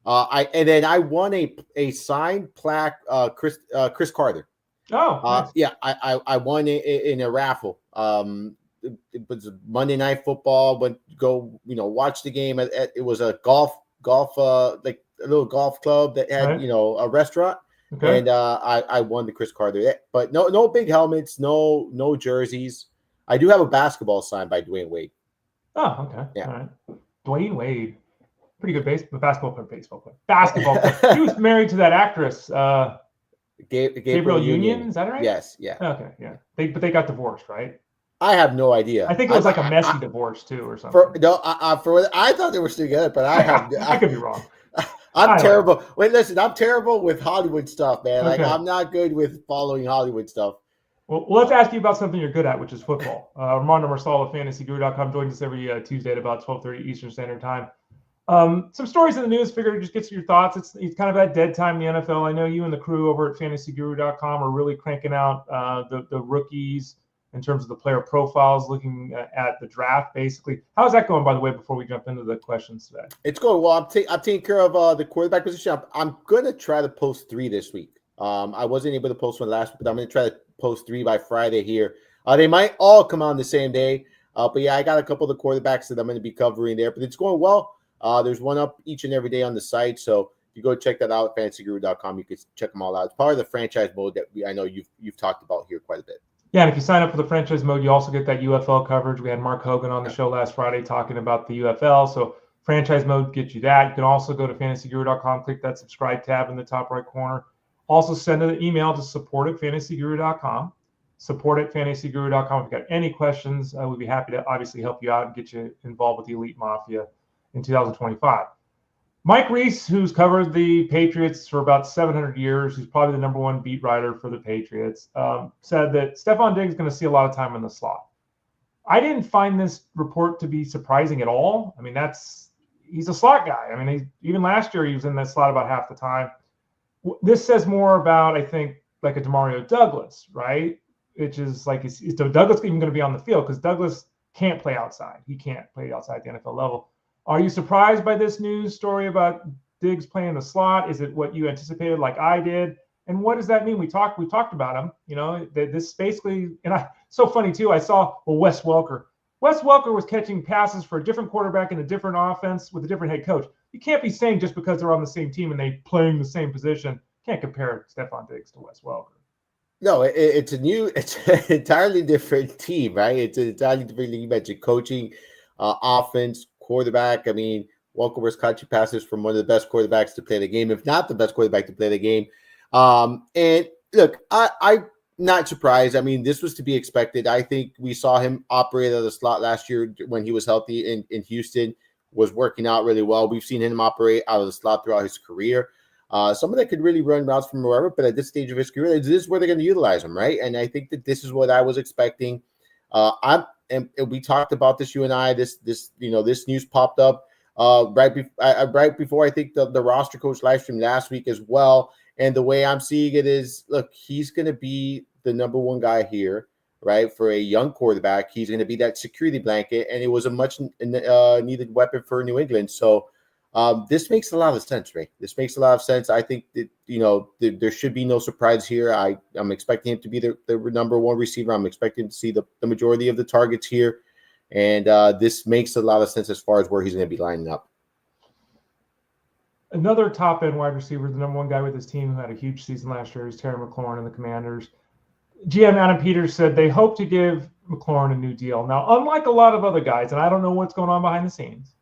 And then I won a signed plaque, Chris Carter. Oh, nice. Yeah, I won it in a raffle. It was Monday Night Football. Watch the game. It was a golf, like a little golf club that had a restaurant. Okay. And I won the Chris Carter. But no big helmets, no jerseys. I do have a basketball signed by Dwayne Wade. Oh, okay. Yeah. All right. Dwayne Wade, pretty good basketball player. He was married to that actress. Gabriel Union, is that right? Yes, yeah. Okay, yeah. But they got divorced, right? I have no idea. I think it was like a messy divorce too, or something. I thought they were still together, but I could be wrong. I'm terrible. Wait, listen, I'm terrible with Hollywood stuff, man. Okay. Like I'm not good with following Hollywood stuff. Well, let's ask you about something you're good at, which is football. Armando Marsal of FantasyGuru.com joins us every Tuesday at about 12:30 Eastern Standard Time. Some stories in the news. Figured just get your thoughts. It's kind of at dead time in the NFL. I know you and the crew over at FantasyGuru.com are really cranking out the rookies in terms of the player profiles, looking at the draft, basically. How's that going, by the way, before we jump into the questions today? It's going well. I'm taking care of the quarterback position. I'm going to try to post 3 this week. I wasn't able to post one last week, but I'm going to try to post 3 by Friday here. They might all come on the same day. But yeah, I got a couple of the quarterbacks that I'm going to be covering there. But it's going well. There's one up each and every day on the site. So if you go check that out at fantasyguru.com, you can check them all out. It's part of the franchise mode that I know you've talked about here quite a bit. Yeah, and if you sign up for the franchise mode, you also get that UFL coverage. We had Mark Hogan on the show last Friday talking about the UFL. So franchise mode gets you that. You can also go to fantasyguru.com, click that subscribe tab in the top right corner. Also send an email to support@fantasyguru.com. Support@fantasyguru.com. If you've got any questions, we'd be happy to obviously help you out and get you involved with the Elite Mafia in 2025. Mike Reese, who's covered the Patriots for about 700 years, who's probably the number one beat writer for the Patriots, said that Stefon Diggs is going to see a lot of time in the slot. I didn't find this report to be surprising at all. I mean, he's a slot guy. I mean, even last year he was in that slot about half the time. This says more about, I think, like a Demario Douglas, right? Which is like, is Douglas even going to be on the field? Because Douglas can't play outside. He can't play outside the NFL level. Are you surprised by this news story about Diggs playing the slot? Is it what you anticipated, like I did? And what does that mean? We talked about him. You know, this basically, and so funny too. I saw Wes Welker. Wes Welker was catching passes for a different quarterback in a different offense with a different head coach. You can't be saying just because they're on the same team and they playing the same position, can't compare Stefon Diggs to Wes Welker. No, it's an entirely different team, right? It's an entirely different league. You mentioned coaching, offense, quarterback. I mean, Welker was catching passes from one of the best quarterbacks to play the game, if not the best quarterback to play the game. And look, I'm not surprised. I mean, this was to be expected. I think we saw him operate out of the slot last year when he was healthy in Houston, was working out really well. We've seen him operate out of the slot throughout his career. Someone that could really run routes from wherever, but at this stage of his career, this is where they're going to utilize him, right? And I think that this is what I was expecting. And we talked about this, you and I. This news popped up right before I think the roster coach live stream last week as well. And the way I'm seeing it is, look, he's going to be the number one guy here, right? For a young quarterback, he's going to be that security blanket, and it was a much needed weapon for New England. So this makes a lot of sense, Ray. This makes a lot of sense. I think that, there should be no surprise here. I'm expecting him to be the number one receiver. I'm expecting to see the majority of the targets here. And this makes a lot of sense as far as where he's going to be lining up. Another top-end wide receiver, the number one guy with his team who had a huge season last year, is Terry McLaurin and the Commanders. GM Adam Peters said they hope to give McLaurin a new deal. Now, unlike a lot of other guys, and I don't know what's going on behind the scenes,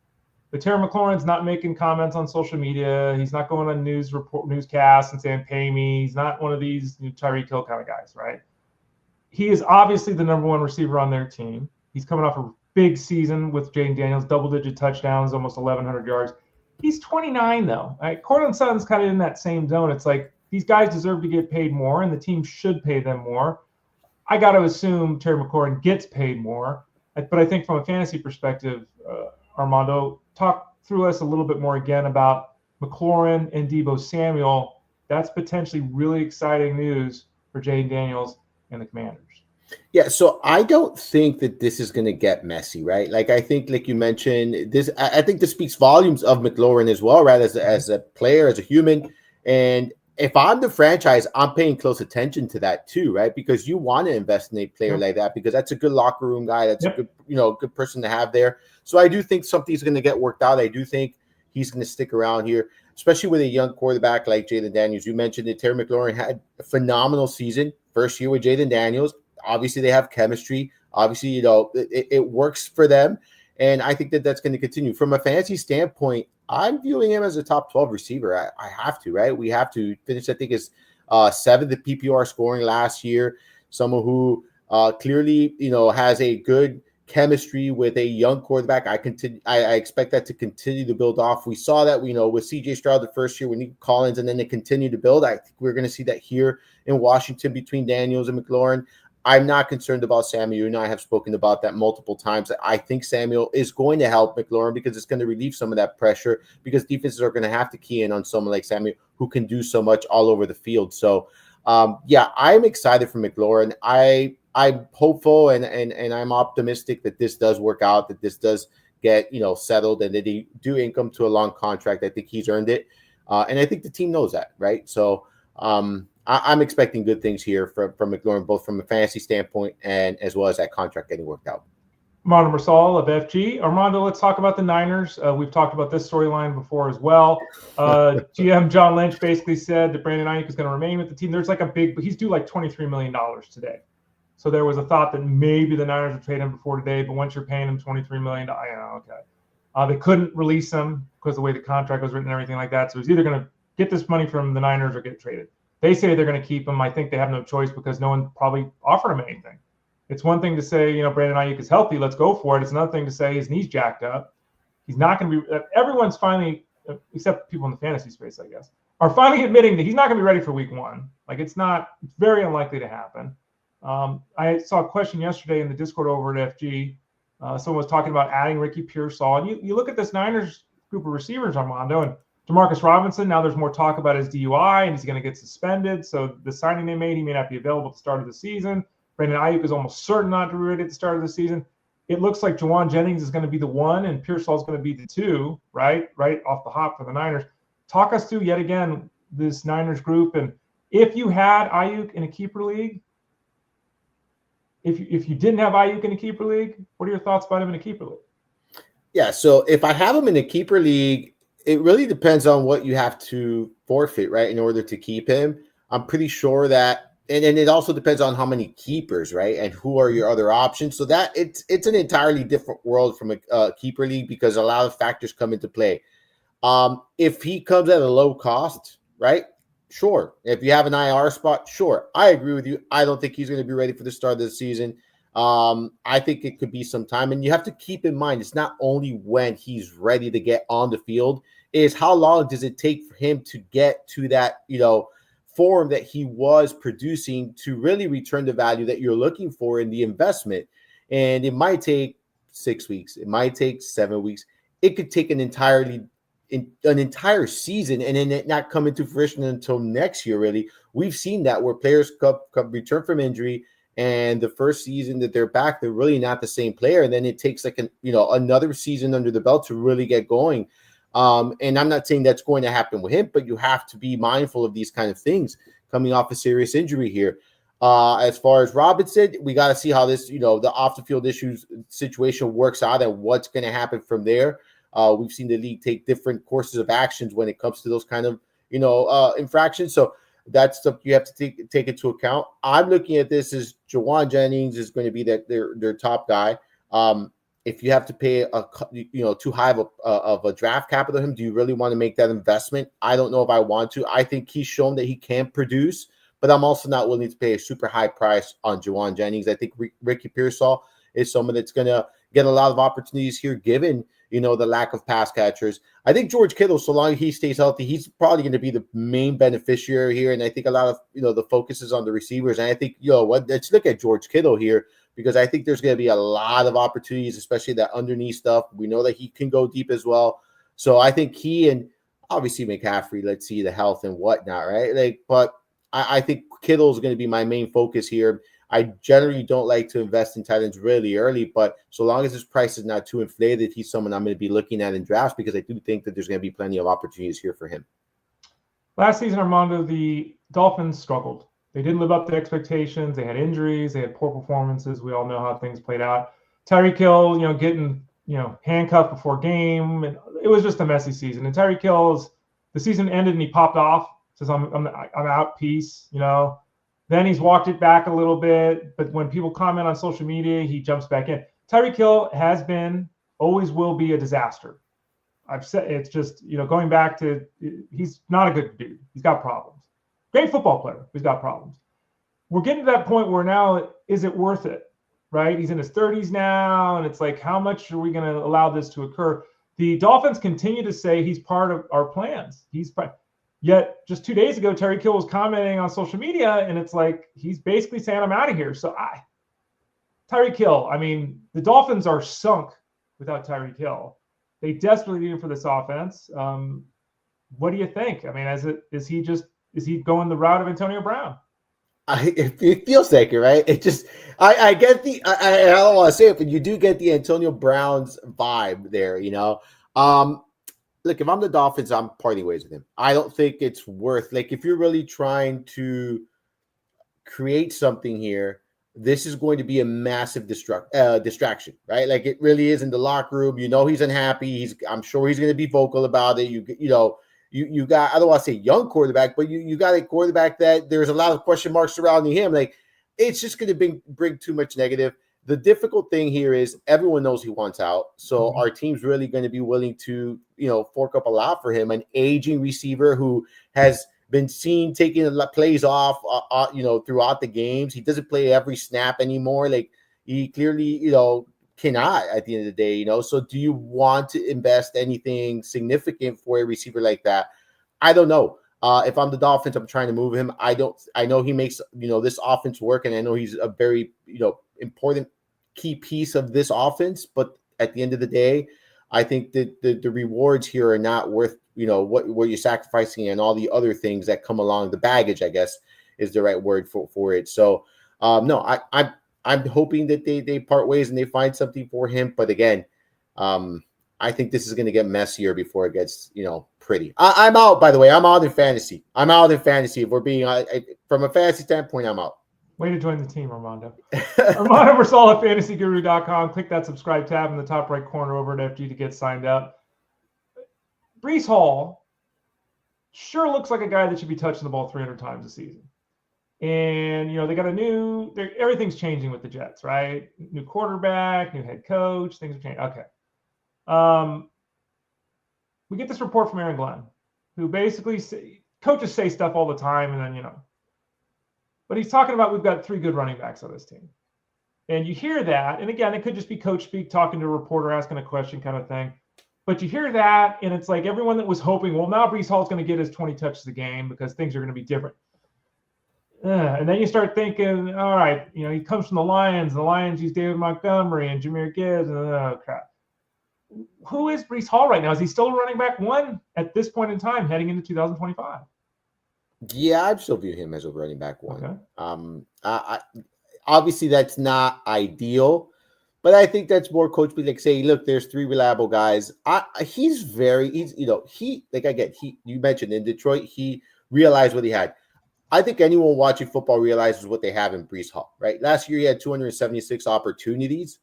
but Terry McLaurin's not making comments on social media. He's not going on newscasts and saying, pay me. He's not one of these Tyreek Hill kind of guys, right? He is obviously the number one receiver on their team. He's coming off a big season with Jaden Daniels, double-digit touchdowns, almost 1,100 yards. He's 29, though. Right? Cortland Sutton's kind of in that same zone. It's like these guys deserve to get paid more, and the team should pay them more. I got to assume Terry McLaurin gets paid more. But I think from a fantasy perspective, Armando, talk through us a little bit more again about McLaurin and Deebo Samuel. That's potentially really exciting news for Jaden Daniels and the Commanders. Yeah, so I don't think that this is going to get messy, right? Like, I think, like you mentioned, I think this speaks volumes of McLaurin as well, right? As a player, as a human. And if I'm the franchise, I'm paying close attention to that too, right? Because you want to invest in a player like that because that's a good locker room guy. That's a good, good person to have there. So I do think something's going to get worked out. I do think he's going to stick around here, especially with a young quarterback like Jaden Daniels. You mentioned that Terry McLaurin had a phenomenal season, first year with Jaden Daniels. Obviously, they have chemistry. Obviously, it works for them. And I think that that's going to continue. From a fantasy standpoint, I'm viewing him as a top 12 receiver. I have to, right? We have to finish, I think, is 7th in PPR scoring last year. Someone who clearly, has a good chemistry with a young quarterback. I expect that to continue to build off. We saw that, with CJ Stroud the first year, with Nico Collins, and then they continue to build. I think we're going to see that here in Washington between Daniels and McLaurin. I'm not concerned about Samuel. And I have spoken about that multiple times. I think Samuel is going to help McLaurin because it's going to relieve some of that pressure because defenses are going to have to key in on someone like Samuel who can do so much all over the field. So, I'm excited for McLaurin. I'm hopeful and I'm optimistic that this does work out, that this does get, settled and that they do income to a long contract. I think he's earned it. And I think the team knows that, right? So, I'm expecting good things here from McLaurin, both from a fantasy standpoint and as well as that contract getting worked out. Armando Marsal of FG. Armando, let's talk about the Niners. We've talked about this storyline before as well. GM John Lynch basically said that Brandon Aiyuk is going to remain with the team. There's he's due like $23 million today. So there was a thought that maybe the Niners would trade him before today, but once you're paying him $23 million, okay. They couldn't release him because of the way the contract was written and everything like that. So he's either going to get this money from the Niners or get traded. They say they're going to keep him. I think they have no choice because no one probably offered him anything. It's one thing to say, Brandon Aiyuk is healthy. Let's go for it. It's another thing to say his knee's jacked up. He's not going to be – everyone's finally, except people in the fantasy space, I guess, are finally admitting that he's not going to be ready for week one. It's very unlikely to happen. I saw a question yesterday in the Discord over at FG. Someone was talking about adding Ricky Pearsall. And you look at this Niners group of receivers, Armando, and Demarcus Robinson, now there's more talk about his DUI, and he's going to get suspended. So the signing they made, he may not be available at the start of the season. Brandon Aiyuk is almost certain not to be ready at the start of the season. It looks like Jawan Jennings is going to be the one, and Pearsall is going to be the two, right off the hop for the Niners. Talk us through, yet again, this Niners group. And if you had Aiyuk in a keeper league, if you didn't have Aiyuk in a keeper league, what are your thoughts about him in a keeper league? Yeah, so if I have him in a keeper league, it really depends on what you have to forfeit, right, in order to keep him. I'm pretty sure that, and it also depends on how many keepers, right, and who are your other options. So that it's an entirely different world from a keeper league because a lot of factors come into play. If he comes at a low cost, right, sure. If you have an IR spot, sure. I agree with you. I don't think he's going to be ready for the start of the season. I think it could be some time, and you have to keep in mind it's not only when he's ready to get on the field, is how long does it take for him to get to that, form that he was producing to really return the value that you're looking for in the investment. And it might take 6 weeks. It might take 7 weeks. It could take an entire season and then it not come into fruition until next year, really. We've seen that where players come return from injury, and the first season that they're back, they're really not the same player. And then it takes another season under the belt to really get going. And I'm not saying that's going to happen with him, but you have to be mindful of these kind of things coming off a serious injury here. As far as Robinson, we got to see how this, the off the field issues situation works out and what's going to happen from there. We've seen the league take different courses of actions when it comes to those kind of, infractions. So that's stuff you have to take into account. I'm looking at this as Jauan Jennings is going to be their top guy. If you have to pay too high of a draft capital to him, do you really want to make that investment? I don't know if I want to. I think he's shown that he can produce, but I'm also not willing to pay a super high price on Jauan Jennings. I think Ricky Pearsall is someone that's going to get a lot of opportunities here, given the lack of pass catchers. I think George Kittle, so long as he stays healthy, he's probably going to be the main beneficiary here. And I think a lot of the focus is on the receivers. And I think let's look at George Kittle here, because I think there's going to be a lot of opportunities, especially that underneath stuff. We know that he can go deep as well. So I think he and obviously McCaffrey, let's see the health and whatnot, right? But I think Kittle is going to be my main focus here. I generally don't like to invest in tight ends really early, but so long as his price is not too inflated, he's someone I'm going to be looking at in drafts, because I do think that there's going to be plenty of opportunities here for him. Last season, Armando, the Dolphins struggled. They didn't live up to expectations. They had injuries. They had poor performances. We all know how things played out. Tyreek Hill, getting, handcuffed before game. And it was just a messy season. And Tyreek Hill, the season ended and he popped off. Says, I'm out, peace, Then he's walked it back a little bit. But when people comment on social media, he jumps back in. Tyreek Hill has been, always will be a disaster. I've said it's just, going back to, he's not a good dude. He's got problems. Great football player. He's got problems. We're getting to that point where now, is it worth it, right? He's in his 30s now, and it's like, how much are we going to allow this to occur? The Dolphins continue to say he's part of our plans. Yet just 2 days ago, Tyreek Hill was commenting on social media, and it's like he's basically saying, I'm out of here. So Tyreek Hill, the Dolphins are sunk without Tyreek Hill. They desperately need him for this offense. What do you think? Is he going the route of Antonio Brown? It feels like it, right? It just, I get I don't want to say it, but you do get the Antonio Brown's vibe there, Look, if I'm the Dolphins, I'm parting ways with him. I don't think it's worth, if you're really trying to create something here, this is going to be a massive distraction, right? It really is in the locker room. He's unhappy. I'm sure he's going to be vocal about it. You got, I don't want to say young quarterback, but you got a quarterback that there's a lot of question marks surrounding him. It's just going to bring too much negative. The difficult thing here is everyone knows he wants out. So our team's really going to be willing to, fork up a lot for him. An aging receiver who has been seen taking plays off, throughout the games. He doesn't play every snap anymore. He clearly, cannot at the end of the day, So do you want to invest anything significant for a receiver like that? I don't know. If I'm the Dolphins, I'm trying to move him. I know he makes, this offense work, and I know he's a very, important key piece of this offense. But at the end of the day, I think that the rewards here are not worth, what you're sacrificing and all the other things that come along. The baggage, I guess, is the right word for it. So, no, I'm hoping that they part ways and they find something for him. But again, I think this is going to get messier before it gets, pretty. I'm out, by the way. I'm out in fantasy. If we're being, from a fantasy standpoint, I'm out. Way to join the team, Armando. Armando Versal at fantasyguru.com. Click that subscribe tab in the top right corner over at FG to get signed up. Breece Hall sure looks like a guy that should be touching the ball 300 times a season. And, they got everything's changing with the Jets, right? New quarterback, new head coach, things are changing. Okay. We get this report from Aaron Glenn, who basically coaches say stuff all the time, and then, but he's talking about we've got 3 good running backs on this team. And you hear that, and again, it could just be coach speak talking to a reporter, asking a question kind of thing. But you hear that, and it's like everyone that was hoping, well, now Breece Hall's going to get his 20 touches a game because things are going to be different. And then you start thinking, all right, he comes from the Lions. The Lions use David Montgomery and Jahmyr Gibbs. And oh, crap. Who is Breece Hall right now? Is he still a running back one at this point in time heading into 2025? Yeah, I still view him as a running back one. Okay. Obviously, that's not ideal, but I think that's more coach be like say, look, there's three reliable guys. You mentioned in Detroit, he realized what he had. I think anyone watching football realizes what they have in Breece Hall, right? Last year, he had 276 opportunities.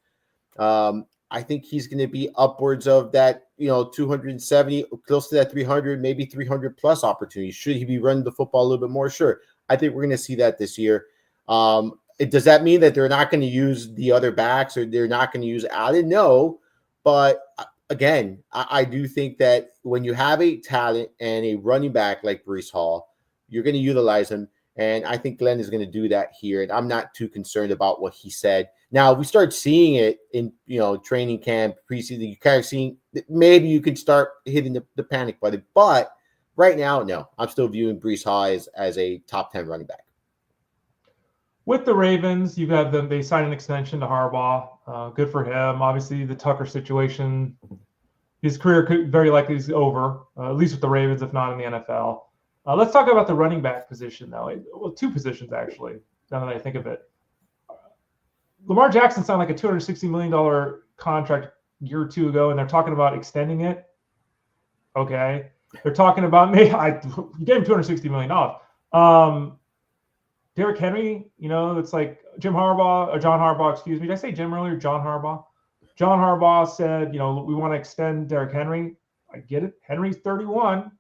I think he's going to be upwards of that, 270, close to that 300, maybe 300 plus opportunities. Should he be running the football a little bit more? Sure. I think we're going to see that this year. Does that mean that they're not going to use the other backs or they're not going to use Allen? No. But again, I do think that when you have a talent and a running back like Breece Hall, you're going to utilize him. And I think Glenn is going to do that here. And I'm not too concerned about what he said. Now, if we start seeing it in, training camp, preseason, you kind of seeing maybe you can start hitting the panic button. But right now, no, I'm still viewing Breece Hall as a top 10 running back. With the Ravens, you've got them. They signed an extension to Harbaugh. Good for him. Obviously, the Tucker situation, his career could very likely is over, at least with the Ravens, if not in the NFL. Let's talk about the running back position, though. Well, two positions, actually, now that I think of it. Lamar Jackson signed like a $260 million contract a year or two ago, and they're talking about extending it. Okay. They're talking about you gave him $260 million. Derrick Henry, it's like John Harbaugh, excuse me. Did I say Jim earlier? John Harbaugh. John Harbaugh said, we want to extend Derrick Henry. I get it. Henry's 31.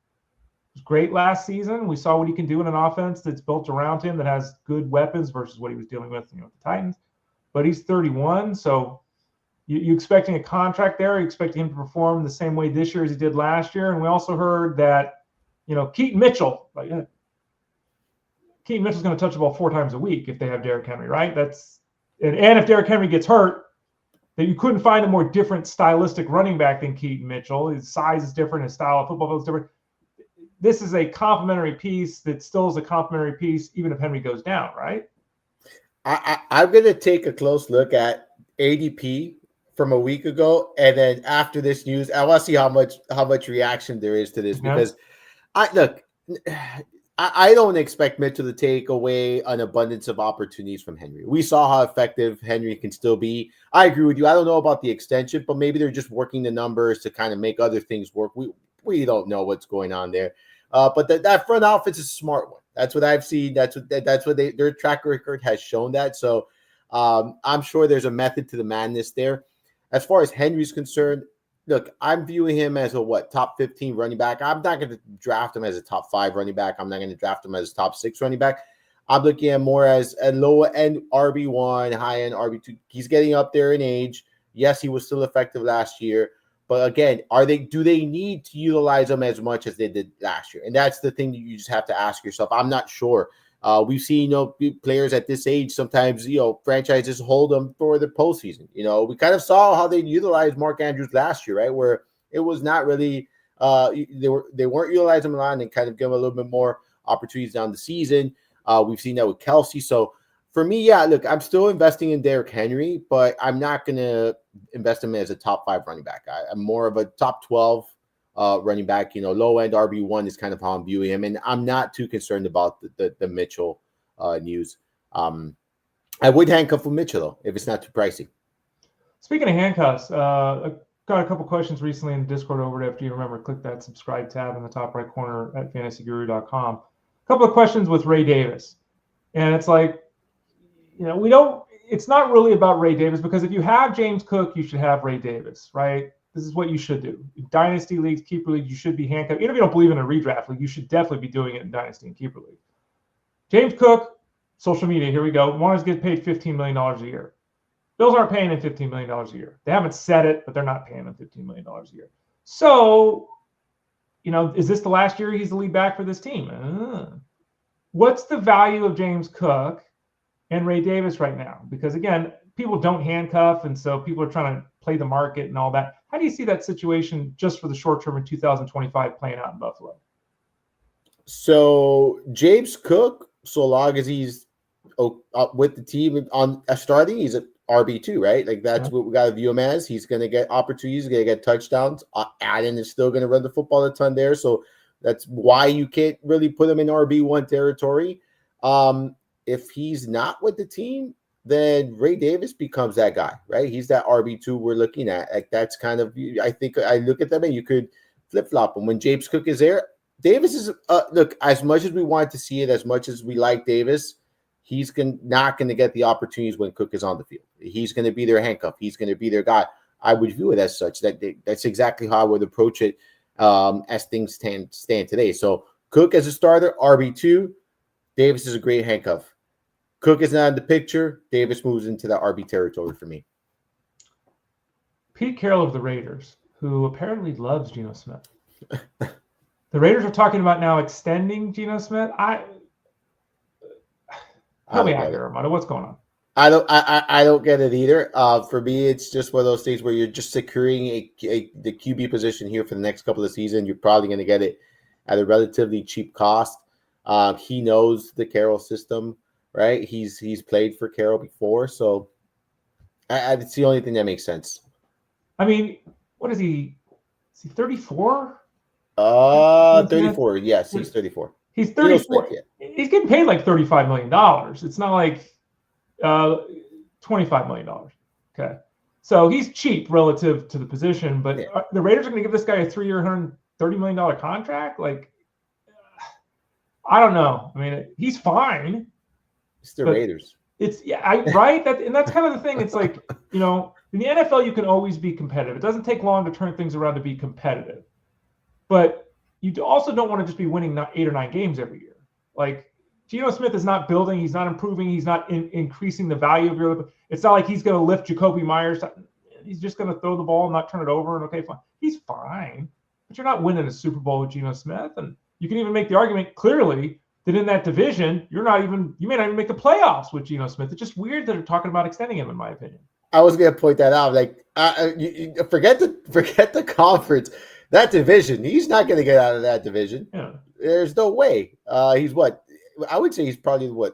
He was great last season. We saw what he can do in an offense that's built around him that has good weapons versus what he was dealing with, the Titans. But he's 31, so you expecting a contract there? You expecting him to perform the same way this year as he did last year? And we also heard that, Keaton Mitchell's going to touch the ball 4 times a week if they have Derrick Henry, right? And if Derrick Henry gets hurt, that you couldn't find a more different stylistic running back than Keaton Mitchell. His size is different, his style of football is different. This is a complementary piece that still is a complementary piece, even if Henry goes down, right? I'm going to take a close look at ADP from a week ago, and then after this news, I want to see how much reaction there is to this because I don't expect Mitchell to take away an abundance of opportunities from Henry. We saw how effective Henry can still be. I agree with you. I don't know about the extension, but maybe they're just working the numbers to kind of make other things work. We don't know what's going on there. But that front office is a smart one. That's what I've seen. That's what their track record has shown that. So I'm sure there's a method to the madness there. As far as Henry's concerned, look, I'm viewing him as a top 15 running back. I'm not going to draft him as a top 5 running back. I'm not going to draft him as a top 6 running back. I'm looking at more as a low end RB1, high end RB2. He's getting up there in age. Yes, he was still effective last year. But again, do they need to utilize him as much as they did last year? And that's the thing that you just have to ask yourself. I'm not sure. We've seen players at this age sometimes franchises hold them for the postseason. We kind of saw how they utilized Mark Andrews last year, right? Where it was not really they weren't utilizing him a lot and kind of give him a little bit more opportunities down the season. We've seen that with Kelsey. So for me, yeah, look, I'm still investing in Derrick Henry, but I'm not going to invest him as a top 5 running back. I'm more of a top 12 running back. Low end RB1 is kind of how I'm viewing him, and I'm not too concerned about the Mitchell news. I would handcuff with Mitchell though if it's not too pricey. Speaking of handcuffs, I got a couple questions recently in Discord over there. If you remember, click that subscribe tab in the top right corner at fantasyguru.com. A couple of questions with Ray Davis, and it's like, it's not really about Ray Davis because if you have James Cook, you should have Ray Davis, right? This is what you should do. In Dynasty leagues, Keeper leagues, you should be handcuffed. Even if you don't believe in a redraft league, you should definitely be doing it in Dynasty and Keeper league. James Cook, social media, here we go. Wants to get paid $15 million a year. Bills aren't paying him $15 million a year. They haven't said it, but they're not paying him $15 million a year. So, is this the last year he's the lead back for this team? What's the value of James Cook and Ray Davis right now? Because again, people don't handcuff, and so people are trying to play the market and all that. How do you see that situation just for the short term in 2025 playing out in Buffalo? So James Cook, so long as he's with the team on starting, he's an RB2, right? Like that's what we got to view him as. He's going to get opportunities, he's going to get touchdowns. Allen is still going to run the football a ton there, so that's why you can't really put him in RB1 territory. If he's not with the team, then Ray Davis becomes that guy, right? He's that RB2 we're looking at. Like that's kind of, I think I look at them and you could flip-flop him. When James Cook is there, Davis is, look, as much as we want to see it, as much as we like Davis, he's not going to get the opportunities when Cook is on the field. He's going to be their handcuff. He's going to be their guy. I would view it as such. That's exactly how I would approach it as things stand today. So Cook as a starter, RB2. Davis is a great handcuff. Cook is not in the picture. Davis moves into that RB territory for me. Pete Carroll of the Raiders, who apparently loves Geno Smith. The Raiders are talking about now extending Geno Smith. Help me out here, Armando. What's going on? I don't get it either. For me, it's just one of those things where you're just securing the QB position here for the next couple of seasons. You're probably going to get it at a relatively cheap cost. He knows the Carroll system, right? He's played for Carroll before, so it's the only thing that makes sense. I mean, what is he? Is he 34? 34. Yes, he's 34. He's 34. He's getting paid like $35 million. It's not like $25 million. Okay. So he's cheap relative to the position, but the Raiders are going to give this guy a 3-year, $130 million contract? Like, I don't know. I mean, he's fine. It's the Raiders. It's right. That's kind of the thing. It's like, in the NFL, you can always be competitive. It doesn't take long to turn things around to be competitive. But you also don't want to just be winning 8 or 9 games every year. Like Geno Smith is not building, he's not improving, he's not increasing the value of your. It's not like he's going to lift Jacoby Myers. He's just going to throw the ball and not turn it over. And okay, fine. He's fine, but you're not winning a Super Bowl with Geno Smith. And you can even make the argument clearly that in that division, you may not even make the playoffs with Geno Smith. It's just weird that they're talking about extending him, in my opinion. I was going to point that out. Like, you forget the conference. That division, he's not going to get out of that division. Yeah. There's no way. He's what? I would say he's probably what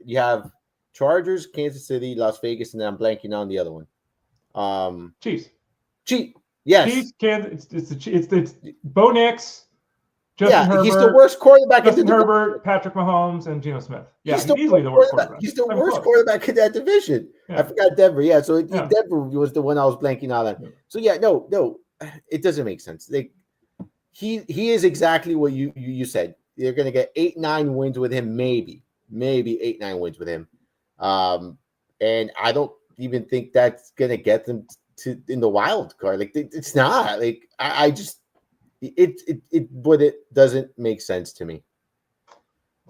you have: Chargers, Kansas City, Las Vegas, and then I'm blanking on the other one. Chiefs. Yes. Chiefs. Kansas. It's Bo Nix. Justin Herbert. He's the worst quarterback. Justin Herbert, Patrick Mahomes, and Geno Smith. Yeah, he's easily the worst quarterback. He's the worst quarterback in that division. Yeah. I forgot Denver. Yeah, so Denver was the one I was blanking out on. So no. It doesn't make sense. Like he is exactly what you said. You're going to get 8-9 wins with him, maybe 8-9 wins with him, and I don't even think that's going to get them to in the wild card. Like it's not. Like I just but it doesn't make sense to me.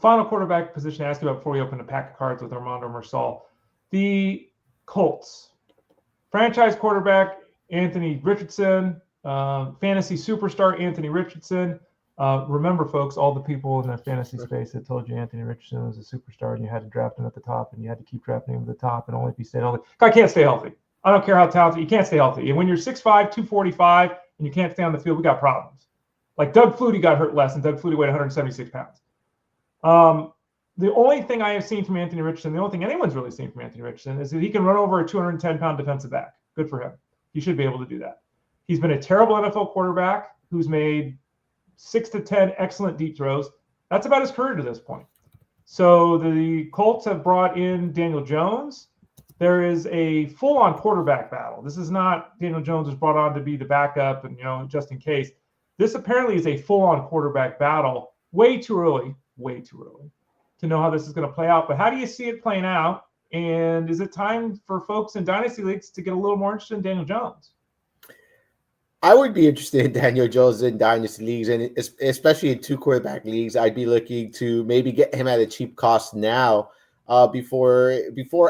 Final quarterback position to ask you about before we open the pack of cards with Armando Mersal. The Colts franchise quarterback Anthony Richardson, fantasy superstar Anthony Richardson. Remember, folks, all the people in the fantasy space that told you Anthony Richardson was a superstar and you had to draft him at the top and you had to keep drafting him at the top and only if he stayed healthy. Guy can't stay healthy. I don't care how talented. You can't stay healthy. And when you're 6'5", 245, and you can't stay on the field, we got problems. Like Doug Flutie got hurt less, and Doug Flutie weighed 176 pounds. The only thing I have seen from Anthony Richardson, the only thing anyone's really seen from Anthony Richardson is that he can run over a 210-pound defensive back. Good for him. He should be able to do that. He's been a terrible NFL quarterback who's made 6 to 10 excellent deep throws. That's about his career to this point. So the Colts have brought in Daniel Jones. There is a full-on quarterback battle. This is not Daniel Jones was brought on to be the backup and, just in case. This apparently is a full-on quarterback battle. Way too early to know how this is going to play out. But how do you see it playing out? And is it time for folks in Dynasty Leagues to get a little more interested in Daniel Jones? I would be interested in Daniel Jones in Dynasty Leagues, and especially in 2 quarterback leagues. I'd be looking to maybe get him at a cheap cost now before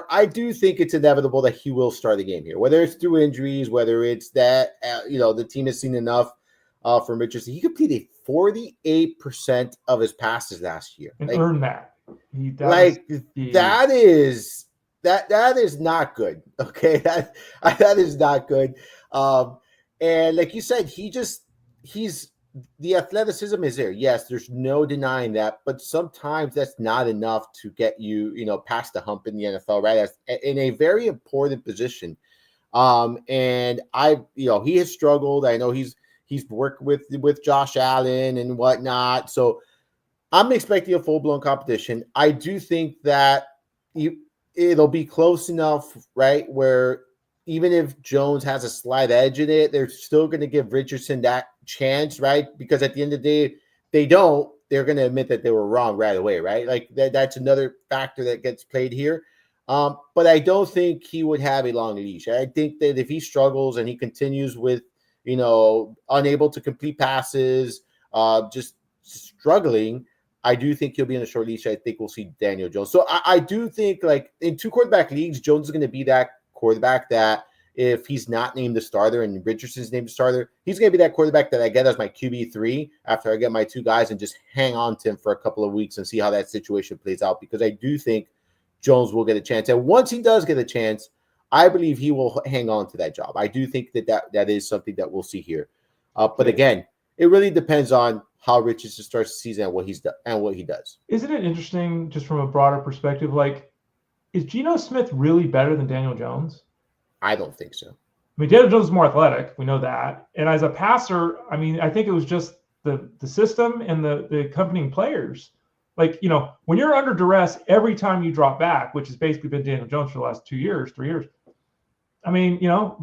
I do think it's inevitable that he will start the game here, whether it's through injuries, whether it's that, the team has seen enough from Richardson. He completed 48% of his passes last year. And earned that. That is not good. Okay. That is not good. And like you said, the athleticism is there. Yes, there's no denying that, but sometimes that's not enough to get you, past the hump in the NFL, right? As in a very important position. And he has struggled. I know he's worked with Josh Allen and whatnot. So I'm expecting a full-blown competition. I do think that it'll be close enough, right, where even if Jones has a slight edge in it, they're still going to give Richardson that chance, right? Because at the end of the day, they're going to admit that they were wrong right away, right? Like that's another factor that gets played here. But I don't think he would have a long leash. I think that if he struggles and he continues with, unable to complete passes, just struggling, I do think he'll be in a short leash. I think we'll see Daniel Jones. So I do think, like, in 2 quarterback leagues, Jones is going to be that quarterback that if he's not named the starter and Richardson's named the starter, he's going to be that quarterback that I get as my QB3 after I get my 2 guys and just hang on to him for a couple of weeks and see how that situation plays out, because I do think Jones will get a chance. And once he does get a chance, I believe he will hang on to that job. I do think that is something that we'll see here. But again, it really depends on how Richardson starts the season and what he does. Isn't it interesting, just from a broader perspective, like, is Geno Smith really better than Daniel Jones? I don't think so. I mean, Daniel Jones is more athletic. We know that. And as a passer, I mean, I think it was just the system and the accompanying players. Like, when you're under duress every time you drop back, which has basically been Daniel Jones for the last 2 years, 3 years. I mean,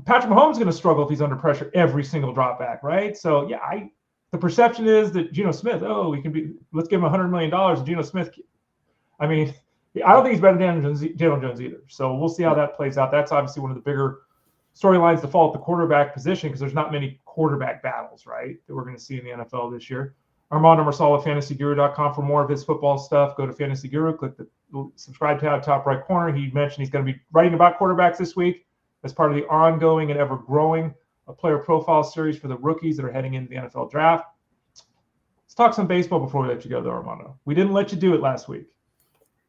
Patrick Mahomes is going to struggle if he's under pressure every single drop back, right? So, yeah, the perception is that Geno Smith, let's give him $100 million. And Geno Smith, I mean, I don't think he's better than Daniel Jones either. So we'll see how that plays out. That's obviously one of the bigger storylines to fall at the quarterback position, because there's not many quarterback battles, right, that we're going to see in the NFL this year. Armando Marsala, fantasyguru.com for more of his football stuff. Go to Fantasy Guru, click the subscribe tab, top right corner. He mentioned he's going to be writing about quarterbacks this week as part of the ongoing and ever-growing player profile series for the rookies that are heading into the NFL draft. Let's talk some baseball before we let you go, though, Armando. We didn't let you do it last week,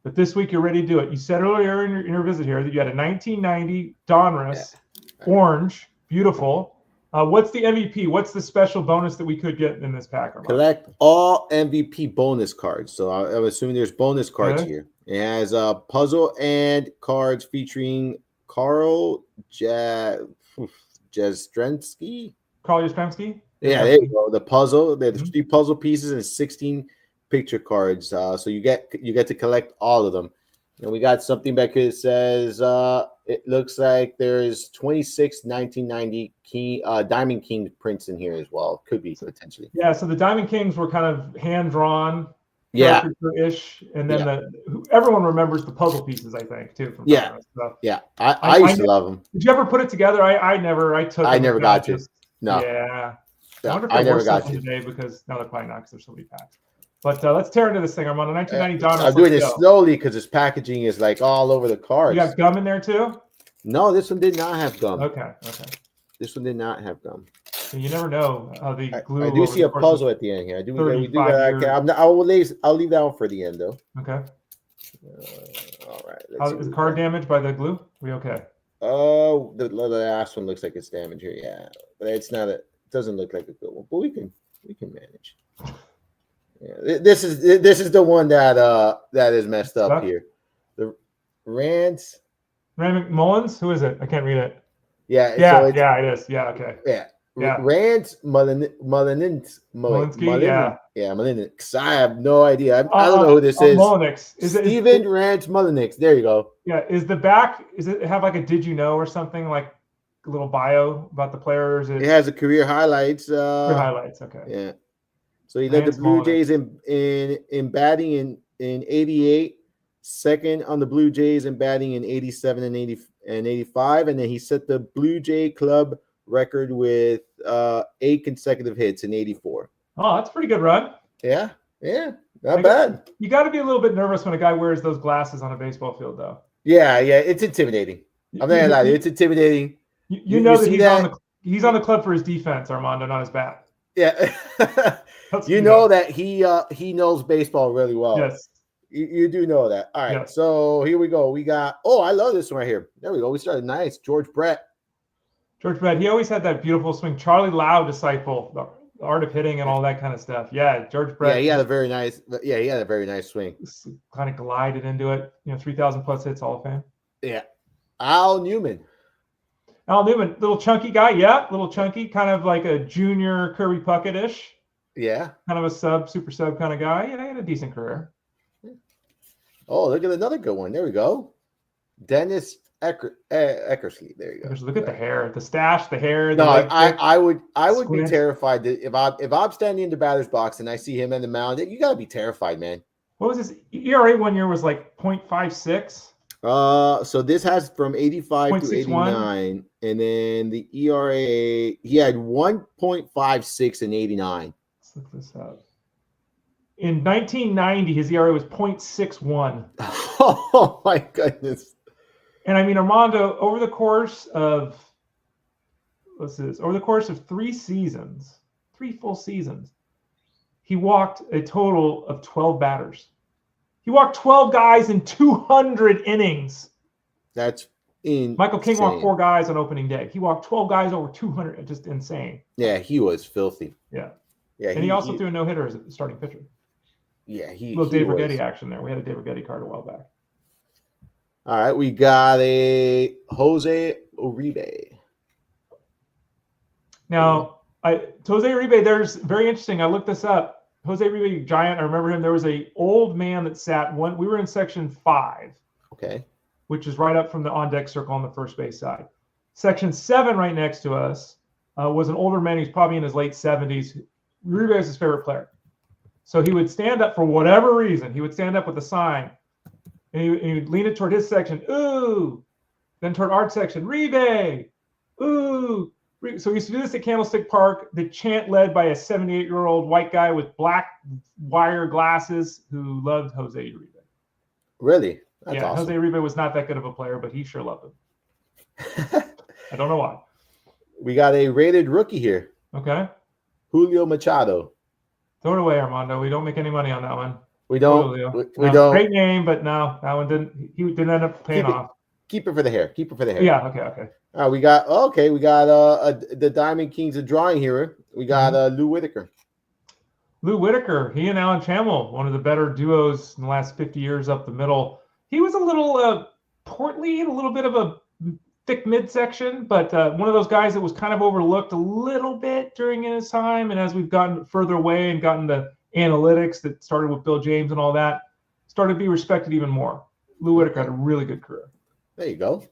but this week you're ready to do it. You said earlier in your visit here that you had a 1990 Donruss orange, beautiful. What's the MVP? What's the special bonus that we could get in this pack, Armando? Collect all MVP bonus cards. So I'm assuming there's bonus cards here. It has a puzzle and cards featuring Carl Jastrzemski. Carl Jastrzemski? Yeah, there you go. The puzzle. There's 3 puzzle pieces and 16 picture cards. So you get to collect all of them. And we got something back here that says it looks like there's 26 1990 Diamond King prints in here as well. Could be potentially. Yeah, so the Diamond Kings were kind of hand drawn. Yeah. Ish, and then everyone remembers the puzzle pieces, I think, too. From I used to love them. Did you ever put it together? I never got to. No. Yeah. I wonder if I never got to today, because now they're probably not, because there's so many packs. But let's tear into this thing. I'm on a 1990 Donruss. I'm doing it slowly because this packaging is like all over the cards. You got gum in there too? No, this one did not have gum. Okay. This one did not have gum. So you never know how the glue. I do see a puzzle at the end here. I'll leave that one for the end, though. Okay. All right. Is the card damaged by the glue? We okay? Oh, the last one looks like it's damaged here. Yeah, but it's not. It doesn't look like a good one, but we can manage. Yeah, this is the one that is messed up here. The Rand McMullins. Who is it? I can't read it. Yeah. It is. Yeah. Okay. Yeah. Yeah. Rand Mullinsky. Mullinsky. I have no idea. I don't know who this is. Mullinsky. Steven Rand Mullinsky. There you go. Yeah. Is the back? Is it have like a did you know or something, like a little bio about the players? It has a career highlights. Career highlights. Okay. Yeah. So he led the Blue Jays in batting in 88, second on the Blue Jays in batting in 87 and 85, and then he set the Blue Jay club record with 8 consecutive hits in 84. Oh, that's a pretty good run. Yeah, not bad. You got to be a little bit nervous when a guy wears those glasses on a baseball field, though. Yeah, it's intimidating. I'm not gonna lie, it's intimidating. You know that he's on the club for his defense, Armando, not his bat. Yeah, you know that he knows baseball really well. Yes, you do know that. All right, yes. So here we go. We got. Oh, I love this one right here. There we go. We started nice. George Brett. George Brett, he always had that beautiful swing. Charlie Lau disciple, the art of hitting and all that kind of stuff. Yeah, George Brett. Yeah, he had a very nice. Yeah, he had a very nice swing. Kind of glided into it. 3,000 plus hits, Hall of Fame. Yeah, Al Newman. Al Newman, little chunky guy. Yeah, little chunky, kind of like a junior Kirby Puckett-ish. Yeah, kind of a super sub kind of guy. Yeah, he had a decent career. Oh, look at another good one. There we go. Dennis Eckersley. There you go. Just look at the hair, the stash, the hair. No, I would be terrified that if I'm standing in the batter's box and I see him in the mound, you got to be terrified, man. What was his ERA 1 year? Was like 0.56. So this has from 85 to 89, and then the ERA he had 1.56 in 89. Let's look this up. In 1990, his ERA was 0.61. Oh my goodness! And I mean, Armando, over the course of 3 seasons, 3 full seasons, he walked a total of 12 batters. He walked 12 guys in 200 innings. That's insane. Michael King walked 4 guys on opening day. He walked 12 guys over 200. Just insane. Yeah, he was filthy. Yeah. Yeah, and he also threw a no-hitter as a starting pitcher. Yeah, little Dave Rigetti action there. We had a Dave Rigetti card a while back. All right, we got a Jose Uribe. Now, Jose Uribe, there's very interesting. I looked this up. Jose Uribe, giant. I remember him. There was a old man that sat one. We were in section 5. Okay. Which is right up from the on-deck circle on the first base side. Section 7, right next to us, was an older man. He's probably in his late 70s. Uribe was his favorite player. So he would stand up for whatever reason. He would stand up with a sign, and he would lean it toward his section, ooh, then toward our section, Uribe, ooh. So we used to do this at Candlestick Park, the chant led by a 78-year-old white guy with black wire glasses who loved Jose Uribe. Really? That's awesome. Jose Uribe was not that good of a player, but he sure loved him. I don't know why. We got a rated rookie here. Okay. Julio Machado. Throw it away, Armando. We don't make any money on that one. We don't. We don't. Great name, but no, that one didn't. He didn't end up paying off. Keep it for the hair. Keep it for the hair. Yeah. Okay. We got the Diamond Kings of drawing here. We got Lou Whitaker. Lou Whitaker. He and Alan Trammell, one of the better duos in the last 50 years up the middle. He was a little portly and a little bit of a thick midsection, but one of those guys that was kind of overlooked a little bit during his time. And as we've gotten further away and gotten the analytics that started with Bill James and all that, started to be respected even more. Lou Whitaker had a really good career. There you go.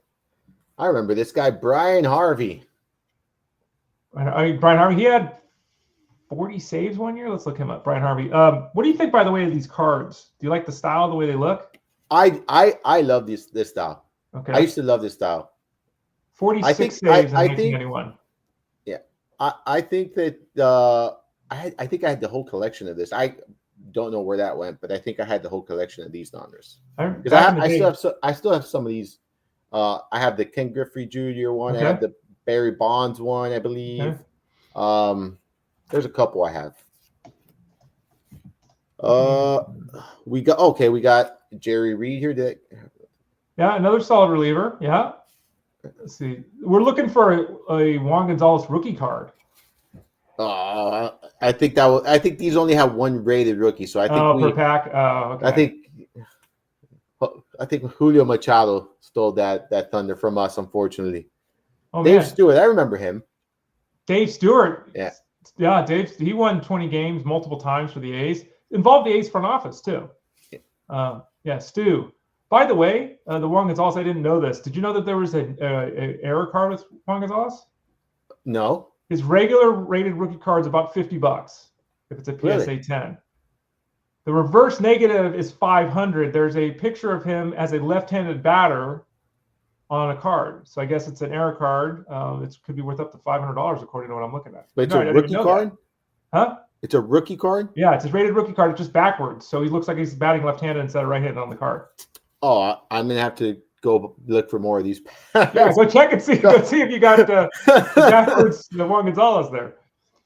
I remember this guy, Brian Harvey. Brian Harvey, he had 40 saves 1 year. Let's look him up. Brian Harvey. What do you think, by the way, of these cards? Do you like the style, the way they look? I love this style. Okay. I used to love this style. 46 saves in 1991. Yeah. I think that I think I had the whole collection of this. I don't know where that went, but I think I had the whole collection of these Donners. Because I still have some of these. I have the Ken Griffey Jr. one. Okay. I have the Barry Bonds one, I believe. Okay. There's a couple I have. We got Jerry Reed here. Yeah, another solid reliever. Yeah. Let's see. We're looking for a Juan Gonzalez rookie card. I think these only have one rated rookie, so I think per pack. Oh, okay. I think Julio Machado stole that thunder from us, unfortunately. Oh, Dave Stewart, I remember him. Dave Stewart. Yeah, Dave. He won 20 games multiple times for the A's. Involved the A's front office too. Stu. By the way, the Juan Gonzalez, I didn't know this. Did you know that there was a error card with Juan Gonzalez? No. His regular rated rookie card is about $50 if it's a PSA Really? 10. The reverse negative is $500. There's a picture of him as a left-handed batter on a card. So I guess it's an error card. It could be worth up to $500 according to what I'm looking at. But it's a rookie card? Huh? It's a rookie card? Yeah, it's his rated rookie card. It's just backwards. So he looks like he's batting left-handed instead of right-handed on the card. Oh, I'm going to have to go look for more of these. Yeah, go check and see. Go see if you got the backwards the Juan Gonzalez there.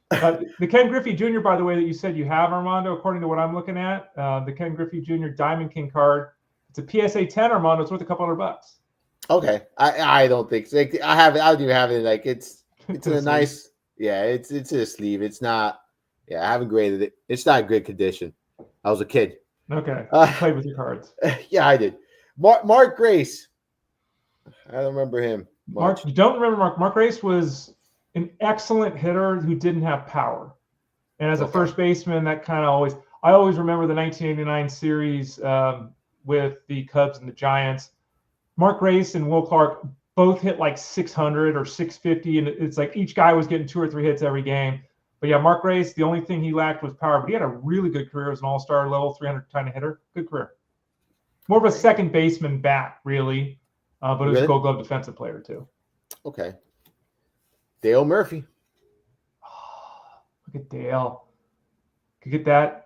The Ken Griffey Jr., by the way, that you said you have, Armando, according to what I'm looking at, the Ken Griffey Jr. Diamond King card. It's a PSA 10, Armando. It's worth a couple $100. Okay, I don't think so. Like, I don't even have it. Like it's in a nice. Yeah, it's in a sleeve. It's not. Yeah, I haven't graded it. It's not in good condition. I was a kid. Okay, played with your cards. Yeah, I did. Mark Grace. I don't remember him. Mark, you don't remember Mark? Mark Grace was an excellent hitter who didn't have power, and as a first baseman, that kind of I always remember the 1989 series with the Cubs and the Giants. Mark Grace and Will Clark both hit like 600 or 650, and it's like each guy was getting 2 or 3 hits every game. But yeah, Mark Grace, the only thing he lacked was power, but he had a really good career as an all-star level 300 kind of hitter. Good career. More of a second baseman bat, really, but he was a Gold Glove defensive player too. Okay. Dale Murphy. Oh, look at Dale. Could get that.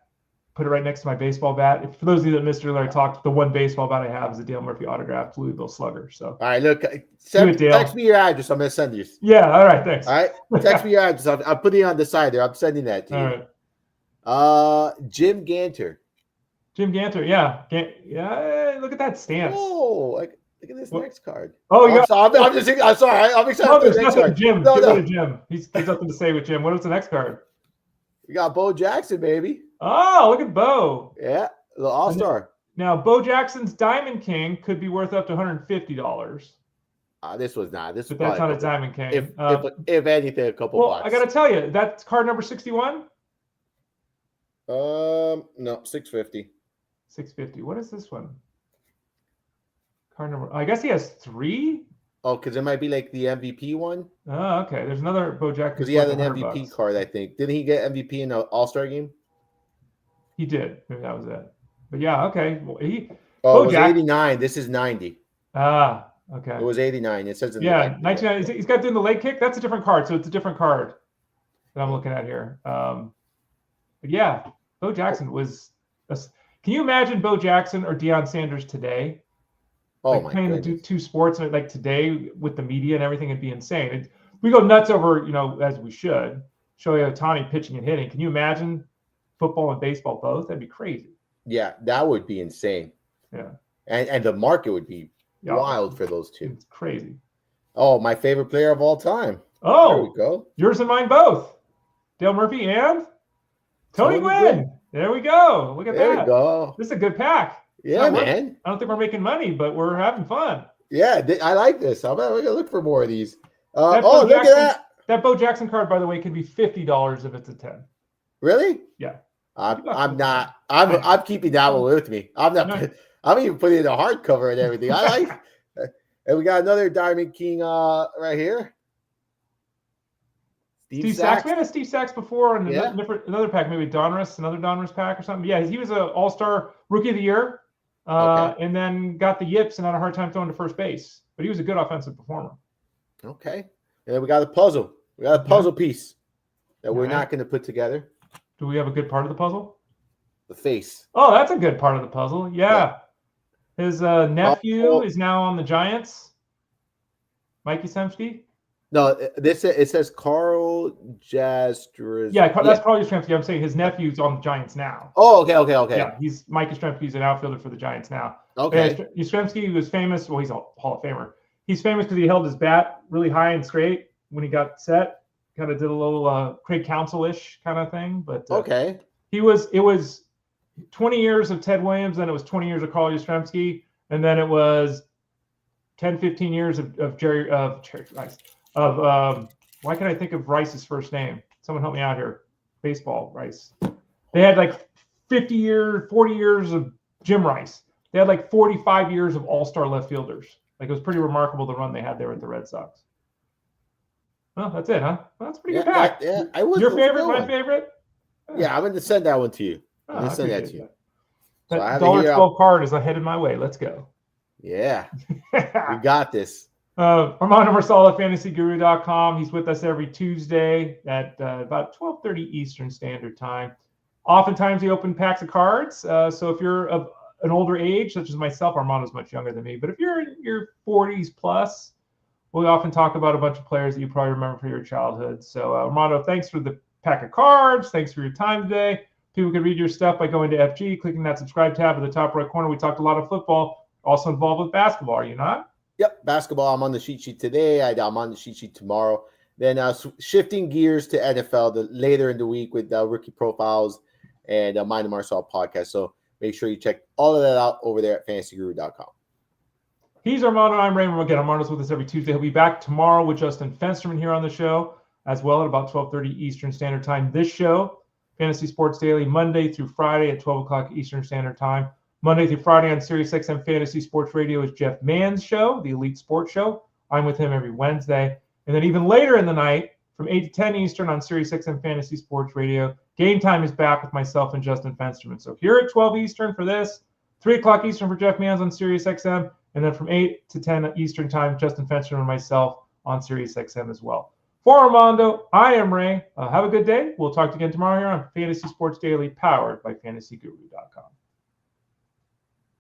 Put it right next to my baseball bat. For those of you that missed earlier, I talked. The one baseball bat I have is a Dale Murphy autographed Louisville Slugger. So, all right, look, text me your address. I'm gonna send you. Yeah, all right, thanks. All right, text me your address. I'll put it on the side there. I'm sending that to you. All right. Jim Ganter. Jim Ganter, yeah, look at that stance. Oh, look at this next card. Oh, I'm sorry. I'm excited for the next card. Jim, get rid of Jim. He's nothing to say with Jim. What was the next card? We got Bo Jackson, baby. Oh, look at Bo. Yeah, the All-Star. Now, Bo Jackson's Diamond King could be worth up to $150. This was not. This was but that's not a Diamond King. If anything, a couple bucks. I got to tell you, that's card number 61? No, 650. 650. What is this one? Card number. I guess he has 3. Oh, because it might be like the MVP one. Oh, okay. There's another Bo Jackson. Because he had an MVP card, I think. Didn't he get MVP in the All-Star game? He did. Maybe that was it. But yeah, okay. Well, it was 89. This is 90. Ah, okay. It was 89. It says in the 1990. He's got doing the leg kick. That's a different card. So it's a different card that I'm looking at here. But yeah, Bo Jackson was. Can you imagine Bo Jackson or Deion Sanders today? Oh, like playing the two sports like today with the media and everything, it'd be insane. We go nuts over, as we should. Shohei Ohtani pitching and hitting. Can you imagine football and baseball both? That'd be crazy. Yeah, that would be insane. Yeah. And the market would be wild for those two. It's crazy. Oh, my favorite player of all time. Oh, there we go. Yours and mine both. Dale Murphy and Tony Gwynn. There we go. Look at that. There we go. This is a good pack. Yeah, man. I don't think we're making money, but we're having fun. Yeah, I like this. We're going to look for more of these. Look at that. That Bo Jackson card, by the way, can be $50 if it's a 10. Really? Yeah. I'm not. I'm keeping that one with me. I'm not. I'm even putting in a hardcover and everything. I like. And we got another Diamond King right here. Steve Sachs. We had a Steve Sachs before, and another pack, maybe another Donruss pack or something. Yeah, he was an All-Star Rookie of the Year. And then got the yips and had a hard time throwing to first base. But he was a good offensive performer. Okay. And then we got a puzzle. We got a puzzle piece that we're not going to put together. Do we have a good part of the puzzle? The face. Oh, that's a good part of the puzzle. Yeah. His nephew is now on the Giants. Mike Yastrzemski. No, it says Carl Yastrzemski. Yeah, that's Carl Yastrzemski. I'm saying his nephew's on the Giants now. Oh, okay. Yeah, Mike Yastrzemski's an outfielder for the Giants now. Okay. Yastrzemski was famous. Well, he's a Hall of Famer. He's famous because he held his bat really high and straight when he got set. Kind of did a little Craig Counsell-ish kind of thing. But okay. It was 20 years of Ted Williams, then it was 20 years of Carl Yastrzemski, and then it was 10, 15 years of Jerry Rice. Why can't I think of Rice's first name? Someone help me out here. Baseball, Rice. They had like 40 years of Jim Rice. They had like 45 years of all-star left fielders. Like it was pretty remarkable the run they had there with the Red Sox. Well, that's it, huh? Well, that's a pretty good pack. Your favorite, my favorite? Yeah, I'm going to send that one to you. I'm going to send that to you. That $1.12 card is headed my way. Let's go. Yeah. We got this. Armando Marsala, fantasyguru.com. He's with us every Tuesday at about 12:30 Eastern Standard Time. Oftentimes, he open packs of cards. So if you're of an older age, such as myself, Armando's much younger than me, but if you're in your 40s plus, we often talk about a bunch of players that you probably remember from your childhood. So, Armando, thanks for the pack of cards. Thanks for your time today. People can read your stuff by going to FG, clicking that subscribe tab at the top right corner. We talked a lot of football, also involved with basketball. Are you not? Yep, basketball. I'm on the cheat sheet today. I'm on the cheat sheet tomorrow. Then shifting gears to NFL later in the week with rookie profiles and Mind and Marcel podcast. So make sure you check all of that out over there at fantasyguru.com. He's Armando. I'm Raymond. Again, Armando's with us every Tuesday. He'll be back tomorrow with Justin Fensterman here on the show as well at about 12:30 Eastern Standard Time. This show, Fantasy Sports Daily, Monday through Friday at 12 o'clock Eastern Standard Time. Monday through Friday on SiriusXM Fantasy Sports Radio is Jeff Mann's show, the Elite Sports Show. I'm with him every Wednesday. And then even later in the night, from 8 to 10 Eastern on SiriusXM Fantasy Sports Radio, Game Time is back with myself and Justin Fensterman. So here at 12 Eastern for this, 3 o'clock Eastern for Jeff Mann's on SiriusXM, and then from 8 to 10 Eastern Time, Justin Fensterman and myself on SiriusXM as well. For Armando, I am Ray. Have a good day. We'll talk to you again tomorrow here on Fantasy Sports Daily, powered by FantasyGuru.com.